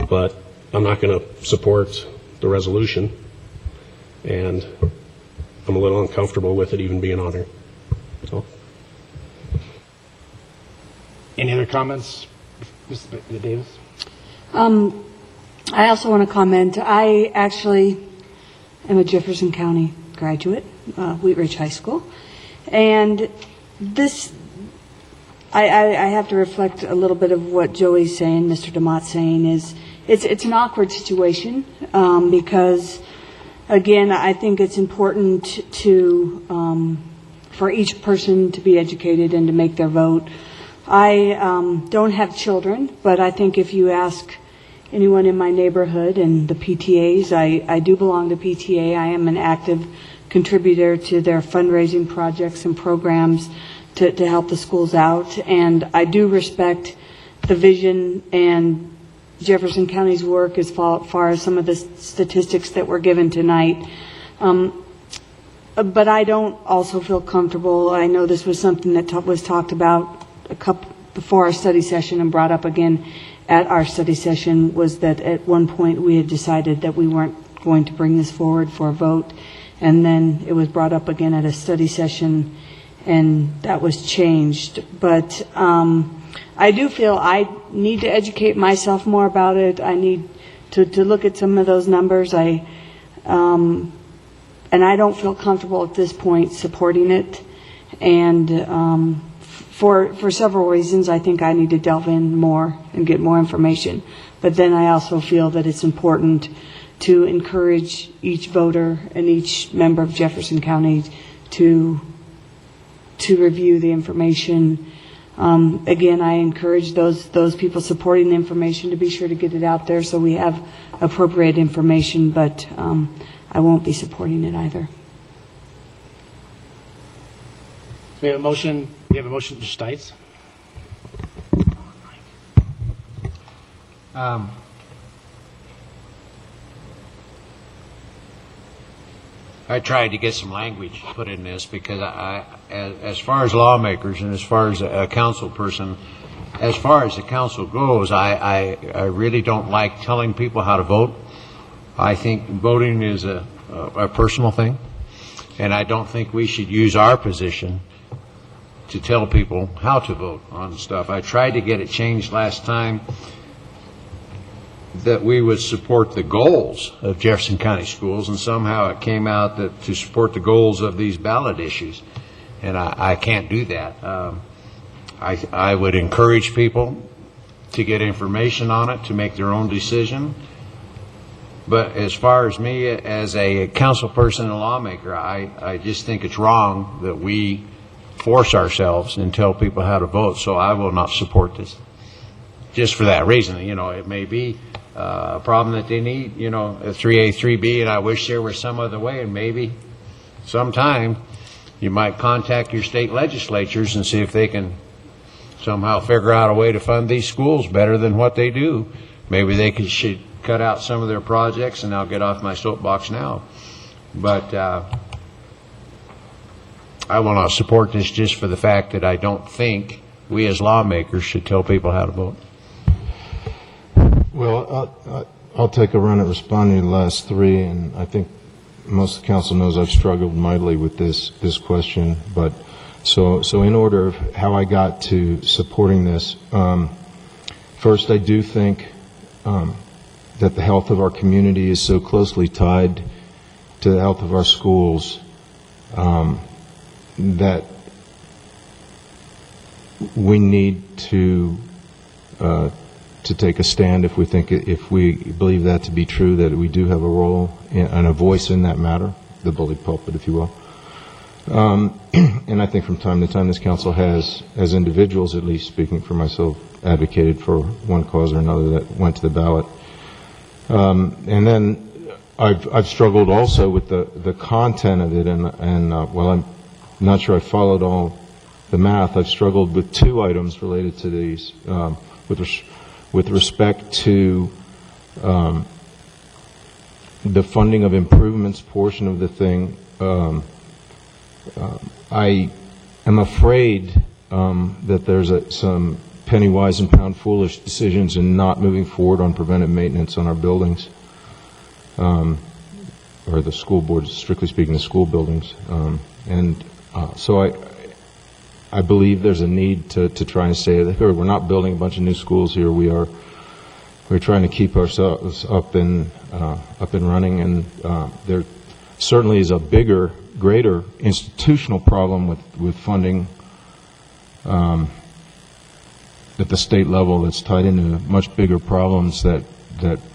Speaker 14: but I'm not going to support the resolution, and I'm a little uncomfortable with it even being on here. So.
Speaker 2: Any other comments, Mr. Davis?
Speaker 21: I also want to comment. I actually am a Jefferson County graduate, Wheat Ridge High School, and this, I have to reflect a little bit of what Joey's saying, Mr. DeMott's saying, is it's an awkward situation because, again, I think it's important to for each person to be educated and to make their vote. I don't have children, but I think if you ask anyone in my neighborhood and the PTAs, I do belong to PTA. I am an active contributor to their fundraising projects and programs to help the schools out. And I do respect the vision and Jefferson County's work as far as some of the statistics that were given tonight. But I don't also feel comfortable. I know this was something that was talked about before our study session and brought up again at our study session, was that at one point we had decided that we weren't going to bring this forward for a vote, and then it was brought up again at a study session, and that was changed. But I do feel I need to educate myself more about it. I need to look at some of those numbers. And I don't feel comfortable at this point supporting it, and for several reasons. I think I need to delve in more and get more information. But then I also feel that it's important to encourage each voter and each member of Jefferson County to review the information. Again, I encourage those people supporting the information to be sure to get it out there so we have appropriate information, but I won't be supporting it either.
Speaker 2: We have a motion. We have a motion, Mr. Stites.
Speaker 5: I tried to get some language put in this because as far as lawmakers and as far as a council person, as far as the council goes, I really don't like telling people how to vote. I think voting is a personal thing, and I don't think we should use our position to tell people how to vote on stuff. I tried to get it changed last time that we would support the goals of Jefferson County Schools, and somehow it came out that to support the goals of these ballot issues, and I can't do that. I would encourage people to get information on it, to make their own decision. But as far as me as a council person and lawmaker, I just think it's wrong that we force ourselves and tell people how to vote, so I will not support this. Just for that reason, you know, it may be a problem that they need, you know, a 3A, 3B, and I wish there was some other way, and maybe sometime you might contact your state legislatures and see if they can somehow figure out a way to fund these schools better than what they do. Maybe they should cut out some of their projects, and I'll get off my soapbox now. But I will not support this just for the fact that I don't think we as lawmakers should tell people how to vote.
Speaker 15: Well, I'll take a run at responding to the last three, and I think most of the council knows I've struggled mightily with this question. But so in order of how I got to supporting this, first, I do think that the health of our community is so closely tied to the health of our schools that we need to take a stand if we believe that to be true, that we do have a role and a voice in that matter, the bully pulpit, if you will. And I think from time to time this council has, as individuals at least, speaking for myself, advocated for one cause or another that went to the ballot. And then I've struggled also with the content of it, and while I'm not sure I followed all the math, I've struggled with two items related to these. With respect to the funding of improvements portion of the thing, I am afraid that there's some penny wise and pound foolish decisions in not moving forward on preventive maintenance on our buildings, or the school boards, strictly speaking, the school buildings. So I believe there's a need to try and say that we're not building a bunch of new schools here. We're trying to keep ourselves up and running, and there certainly is a bigger, greater institutional problem with funding at the state level that's tied into much bigger problems that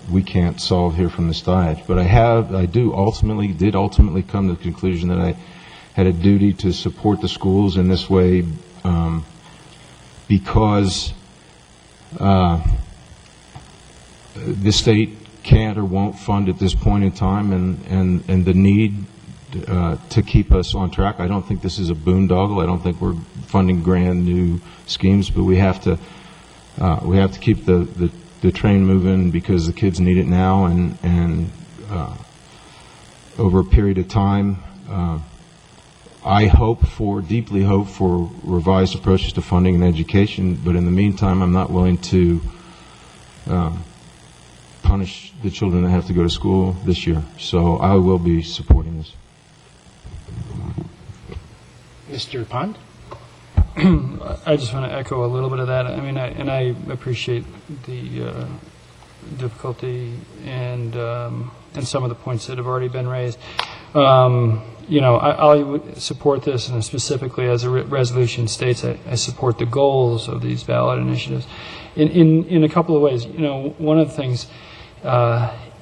Speaker 15: we can't solve here from this dais. But I did ultimately come to the conclusion that I had a duty to support the schools in this way because the state can't or won't fund at this point in time, and the need to keep us on track. I don't think this is a boondoggle. I don't think we're funding grand new schemes, but we have to keep the train moving because the kids need it now, and over a period of time, I deeply hope for revised approaches to funding and education, but in the meantime, I'm not willing to punish the children that have to go to school this year. So I will be supporting this.
Speaker 2: Mr. Pond?
Speaker 17: I just want to echo a little bit of that. I mean, I appreciate the difficulty and some of the points that have already been raised. I support this, and specifically as the resolution states, I support the goals of these ballot initiatives in a couple of ways. One of the things,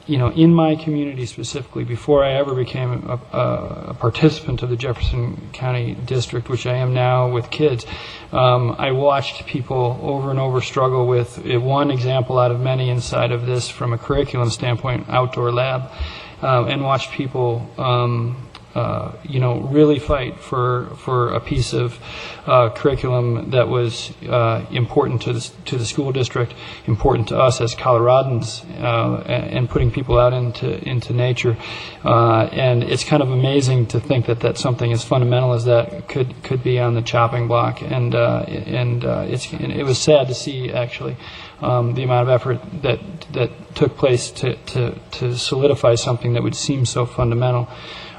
Speaker 17: in my community specifically, before I ever became a participant of the Jefferson County District, which I am now with kids, I watched people over and over struggle with one example out of many inside of this from a curriculum standpoint, outdoor lab, and watched people really fight for a piece of curriculum that was important to the school district, important to us as Coloradans, and putting people out into nature. And it's kind of amazing to think that something as fundamental as that could be on the chopping block. And it was sad to see actually the amount of effort that took place to solidify something that would seem so fundamental.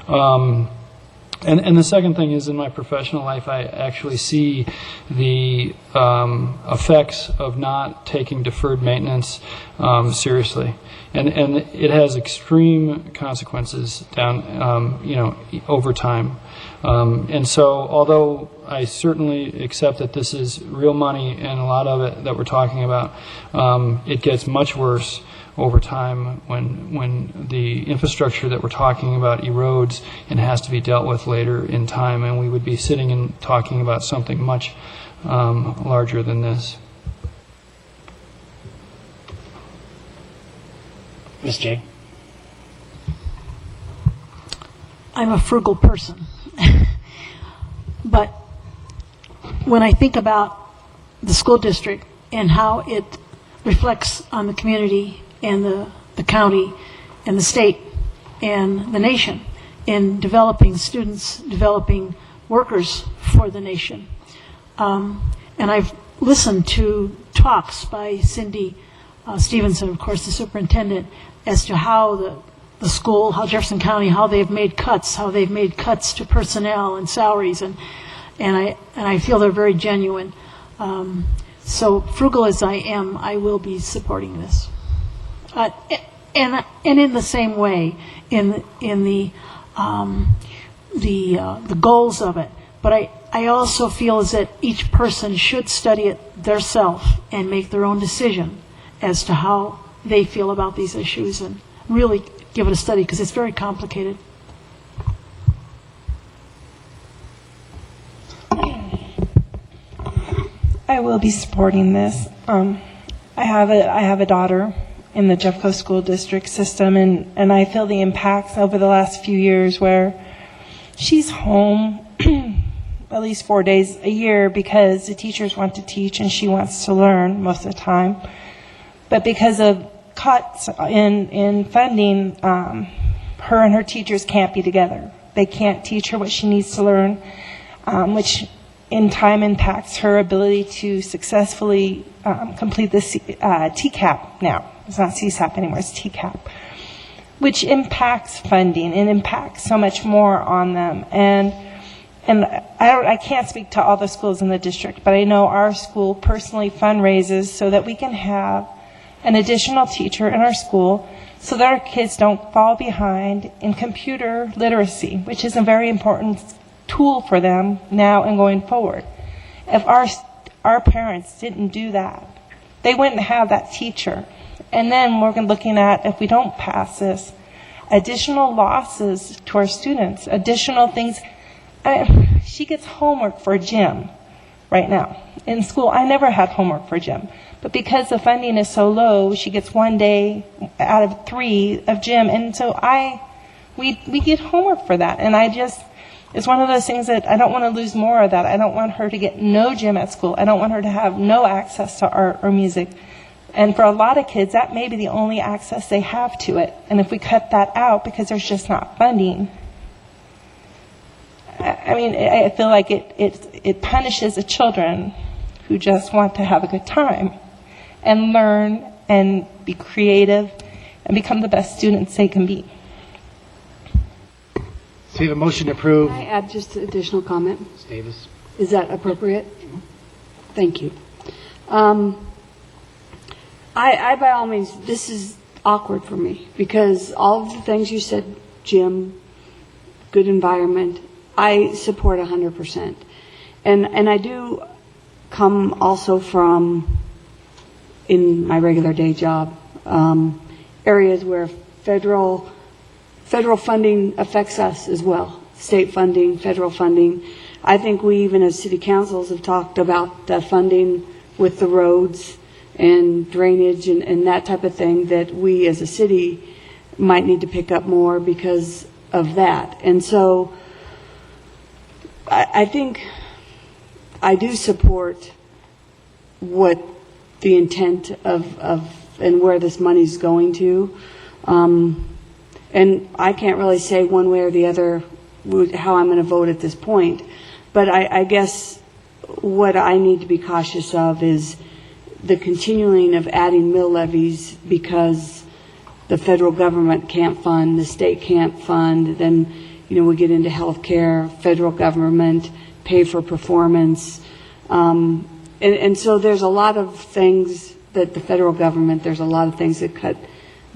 Speaker 17: And the second thing is, in my professional life, I actually see the effects of not taking deferred maintenance seriously, and it has extreme consequences down, over time. And so, although I certainly accept that this is real money and a lot of it that we're talking about, it gets much worse over time when the infrastructure that we're talking about erodes and has to be dealt with later in time, and we would be sitting and talking about something much larger than this.
Speaker 2: Ms. Jay?
Speaker 16: I'm a frugal person. But when I think about the school district and how it reflects on the community and the county and the state and the nation in developing students, developing workers for the nation. And I've listened to talks by Cindy Stevenson, of course, the superintendent, as to how the school, how Jefferson County, how they've made cuts to personnel and salaries, and I feel they're very genuine. So frugal as I am, I will be supporting this. And in the same way, in the goals of it. But I also feel as that each person should study it theirself and make their own decision as to how they feel about these issues, and really give it a study because it's very complicated.
Speaker 6: I will be supporting this. I have a daughter in the Jeffco School District system, and I feel the impacts over the last few years where she's home at least 4 days a year because the teachers want to teach and she wants to learn most of the time. But because of cuts in funding, her and her teachers can't be together. They can't teach her what she needs to learn, which in time impacts her ability to successfully complete the TCAP now. It's not CSAP anymore, it's TCAP, which impacts funding and impacts so much more on them. And I can't speak to all the schools in the district, but I know our school personally fundraises so that we can have an additional teacher in our school so that our kids don't fall behind in computer literacy, which is a very important tool for them now and going forward. If our parents didn't do that, they wouldn't have that teacher. And then we're looking at, if we don't pass this, additional losses to our students, additional things. She gets homework for gym right now. In school, I never had homework for gym. But because the funding is so low, she gets 1 day out of 3 of gym. And so we get homework for that. And it's one of those things that I don't want to lose more of that. I don't want her to get no gym at school. I don't want her to have no access to art or music. And for a lot of kids, that may be the only access they have to it. And if we cut that out because there's just not funding, I feel like it punishes the children who just want to have a good time and learn and be creative and become the best students they can be.
Speaker 2: So we have a motion to approve.
Speaker 9: Can I add just an additional comment?
Speaker 2: Ms. Davis.
Speaker 9: Is that appropriate? Thank you. I by all means, this is awkward for me because all of the things you said, gym, good environment, I support 100%. And I do come also from, in my regular day job, areas where federal funding affects us as well. State funding, federal funding. I think we even as city councils have talked about the funding with the roads and drainage and that type of thing that we as a city might need to pick up more because of that. And so I think I do support what the intent of and where this money's going to. And I can't really say one way or the other how I'm going to vote at this point. But I guess what I need to be cautious of is the continuing of adding mill levies because the federal government can't fund, the state can't fund, then, we get into health care, federal government, pay for performance. And so there's a lot of things that the federal government, there's a lot of things that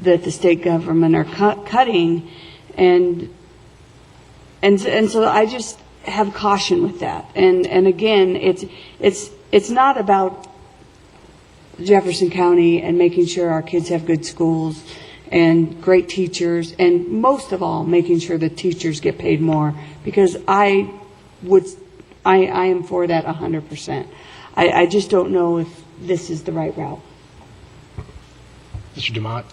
Speaker 9: the state government are cutting. And so I just have caution with that. And again, it's not about Jefferson County and making sure our kids have good schools and great teachers, and most of all, making sure the teachers get paid more, because I am for that 100%. I just don't know if this is the right route.
Speaker 2: Mr. Dumont.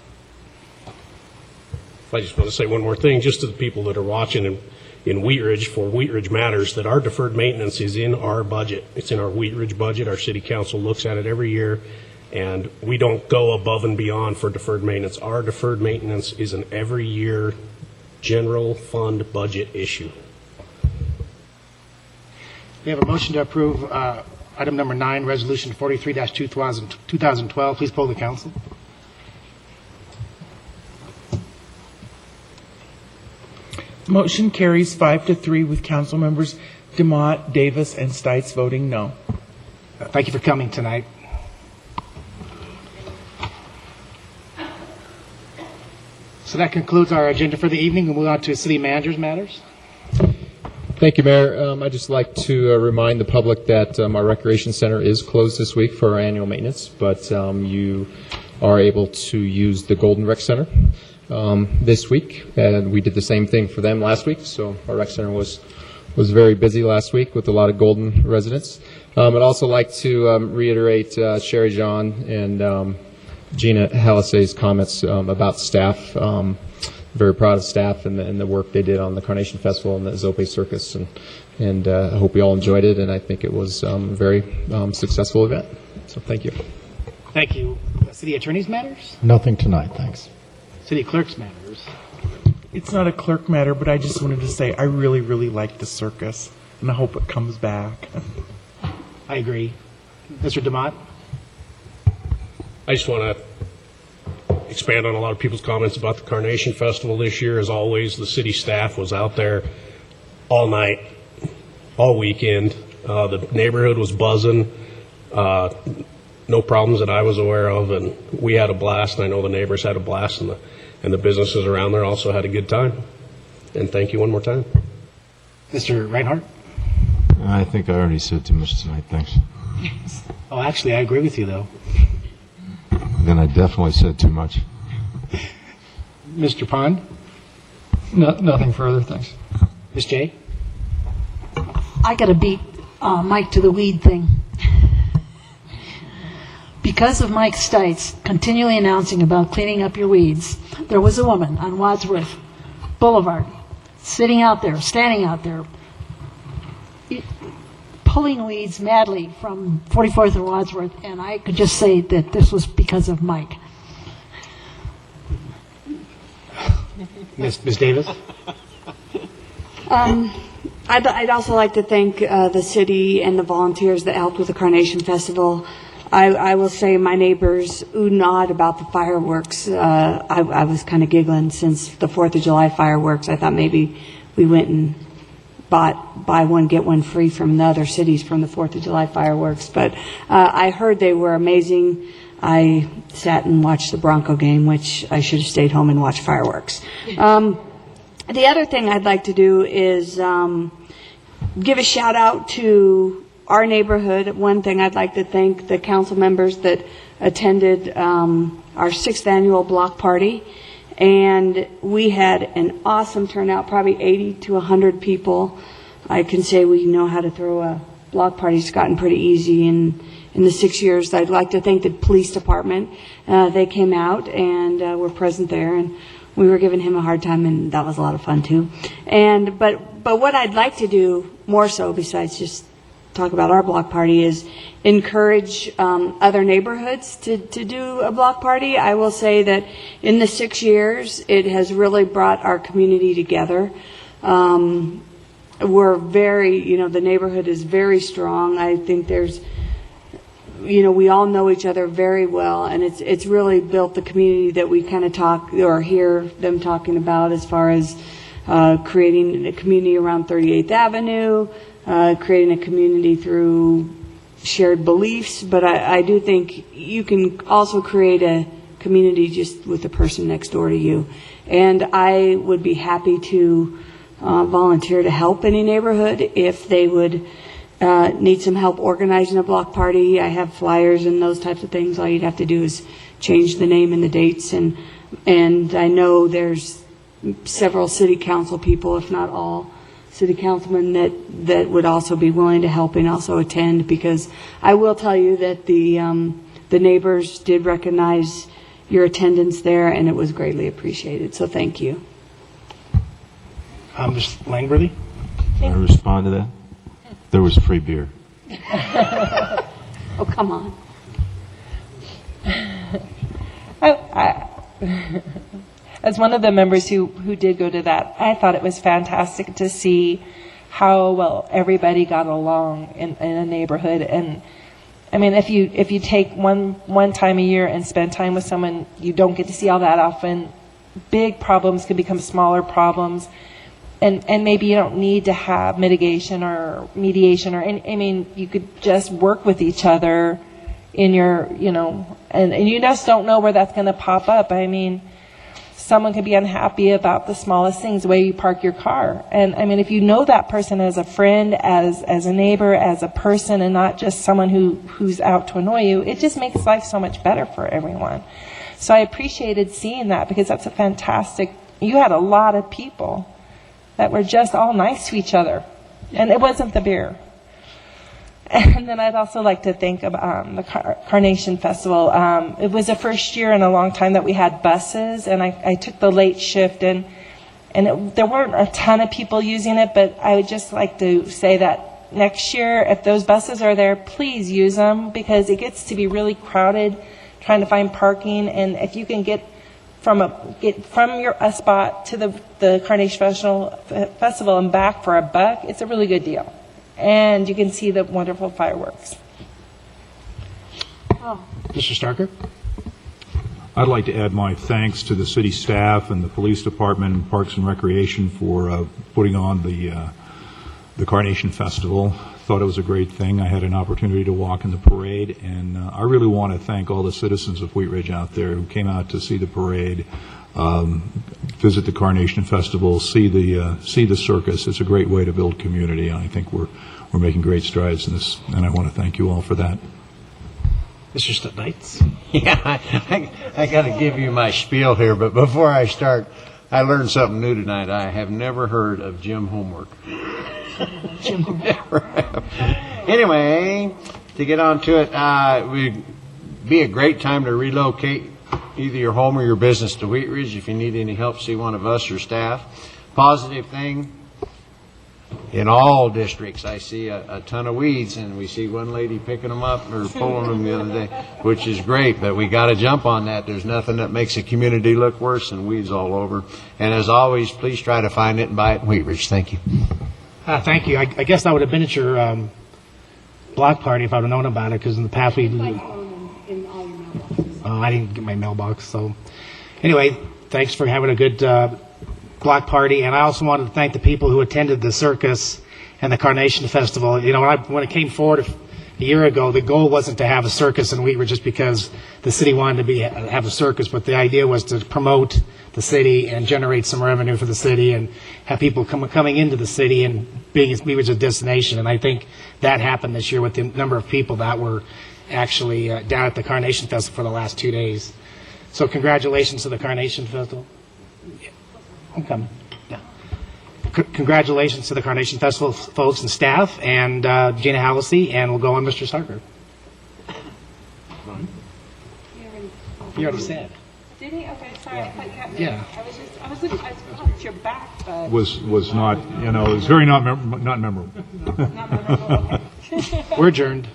Speaker 14: I just want to say one more thing, just to the people that are watching in Wheat Ridge, for Wheat Ridge Matters, that our deferred maintenance is in our budget. It's in our Wheat Ridge budget. Our city council looks at it every year, and we don't go above and beyond for deferred maintenance. Our deferred maintenance is an every year general fund budget issue.
Speaker 2: We have a motion to approve item number 9, resolution 43-2012. Please poll the council.
Speaker 3: Motion carries 5-3 with council members DeMott, Davis, and Stites voting no.
Speaker 2: Thank you for coming tonight. So that concludes our agenda for the evening. We'll move on to city manager's matters.
Speaker 7: Thank you, Mayor. I'd just like to remind the public that our recreation center is closed this week for our annual maintenance, but you are able to use the Golden Rec Center this week, and we did the same thing for them last week. So our rec center was very busy last week with a lot of Golden residents. I'd also like to reiterate Sherry John and Gina Halisay's comments about staff. Very proud of staff and the work they did on the Carnation Festival and the Zope Circus, and I hope we all enjoyed it, and I think it was a very successful event. So thank you.
Speaker 2: Thank you. City attorney's matters?
Speaker 19: Nothing tonight, thanks.
Speaker 2: City clerk's matters?
Speaker 3: It's not a clerk matter, but I just wanted to say I really, really like the circus, and I hope it comes back.
Speaker 2: I agree. Mr. DeMott?
Speaker 14: I just want to expand on a lot of people's comments about the Carnation Festival this year. As always, the city staff was out there all night, all weekend. The neighborhood was buzzing. No problems that I was aware of, and we had a blast, and I know the neighbors had a blast, and the businesses around there also had a good time. And thank you one more time.
Speaker 2: Mr. Reinhardt?
Speaker 15: I think I already said too much tonight, thanks.
Speaker 2: Oh, actually, I agree with you, though.
Speaker 15: Then I definitely said too much.
Speaker 2: Mr. Pond?
Speaker 17: Nothing further, thanks.
Speaker 2: Ms. J?
Speaker 16: I got to beat Mike to the weed thing. Because of Mike Stites continually announcing about cleaning up your weeds, there was a woman on Wadsworth Boulevard standing out there, pulling weeds madly from 44th and Wadsworth, and I could just say that this was because of Mike.
Speaker 2: Ms. Davis?
Speaker 9: I'd also like to thank the city and the volunteers that helped with the Carnation Festival. I will say my neighbors oohed and awed about the fireworks. I was kind of giggling since the 4th of July fireworks. I thought maybe we went and bought buy one, get one free from the other cities from the 4th of July fireworks. But I heard they were amazing. I sat and watched the Bronco game, which I should have stayed home and watched fireworks. The other thing I'd like to do is give a shout out to our neighborhood. One thing I'd like to thank the council members that attended our 6th annual block party. And we had an awesome turnout, probably 80 to 100 people. I can say we know how to throw a block party. It's gotten pretty easy in the 6 years. I'd like to thank the police department. They came out and were present there, and we were giving him a hard time, and that was a lot of fun too. And but what I'd like to do more so, besides just talk about our block party, is encourage other neighborhoods to do a block party. I will say that in the 6 years, it has really brought our community together. We're very, the neighborhood is very strong. I think there's, we all know each other very well, and it's really built the community that we kind of talk or hear them talking about, as far as creating a community around 38th Avenue, creating a community through shared beliefs. But I do think you can also create a community just with the person next door to you. And I would be happy to volunteer to help any neighborhood if they would need some help organizing a block party. I have flyers and those types of things. All you'd have to do is change the name and the dates. And I know there's several city council people, if not all city councilmen, that would also be willing to help and also attend, because I will tell you that the neighbors did recognize your attendance there, and it was greatly appreciated. So thank you.
Speaker 2: Mr. Langworthy?
Speaker 15: Can I respond to that? There was free beer.
Speaker 9: Oh, come on.
Speaker 6: As one of the members who did go to that, I thought it was fantastic to see how well everybody got along in a neighborhood. And I mean, if you take one time a year and spend time with someone you don't get to see all that often, big problems can become smaller problems. And maybe you don't need to have mitigation or mediation, or I mean, you could just work with each other in your, and you just don't know where that's going to pop up. I mean, someone could be unhappy about the smallest things, the way you park your car. And I mean, if you know that person as a friend, as a neighbor, as a person, and not just someone who's out to annoy you, it just makes life so much better for everyone. So I appreciated seeing that, because that's a fantastic, you had a lot of people that were just all nice to each other. And it wasn't the beer. And then I'd also like to thank the Carnation Festival. It was the first year in a long time that we had buses, and I took the late shift, and there weren't a ton of people using it, but I would just like to say that next year, if those buses are there, please use them, because it gets to be really crowded trying to find parking. And if you can get from a spot to the Carnation Festival and back for $1, it's a really good deal. And you can see the wonderful fireworks.
Speaker 2: Mr. Starker?
Speaker 4: I'd like to add my thanks to the city staff and the police department and Parks and Recreation for putting on the Carnation Festival. Thought it was a great thing. I had an opportunity to walk in the parade, and I really want to thank all the citizens of Wheat Ridge out there who came out to see the parade, visit the Carnation Festival, see the circus. It's a great way to build community, and I think we're making great strides in this, and I want to thank you all for that.
Speaker 2: Mr. Stutnites?
Speaker 5: Yeah, I got to give you my spiel here, but before I start, I learned something new tonight. I have never heard of Jim Homework. Never have. Anyway, to get on to it, it would be a great time to relocate either your home or your business to Wheat Ridge. If you need any help, see one of us or staff. Positive thing, in all districts, I see a ton of weeds, and we see one lady picking them up or pulling them the other day, which is great, but we got to jump on that. There's nothing that makes a community look worse than weeds all over. And as always, please try to find it and buy it in Wheat Ridge. Thank you.
Speaker 2: Thank you. I guess that would have been at your block party if I would have known about it, because in the past I didn't get my mailbox. So anyway, thanks for having a good block party. And I also wanted to thank the people who attended the circus and the Carnation Festival. When it came forward a year ago, the goal wasn't to have a circus in Wheat Ridge just because the city wanted to have a circus, but the idea was to promote the city and generate some revenue for the city and have people coming into the city and being Wheat Ridge a destination. And I think that happened this year with the number of people that were actually down at the Carnation Festival for the last 2 days. So congratulations to the Carnation Festival. I'm coming. Yeah. Congratulations to the Carnation Festival folks and staff, and Gina Hallisey, and we'll go on Mr. Sarker. You already said.
Speaker 6: Did he? Okay, sorry. I thought you had me.
Speaker 2: Yeah.
Speaker 6: I was looking at your back, but.
Speaker 4: Was not, it was very not memorable.
Speaker 2: We're adjourned.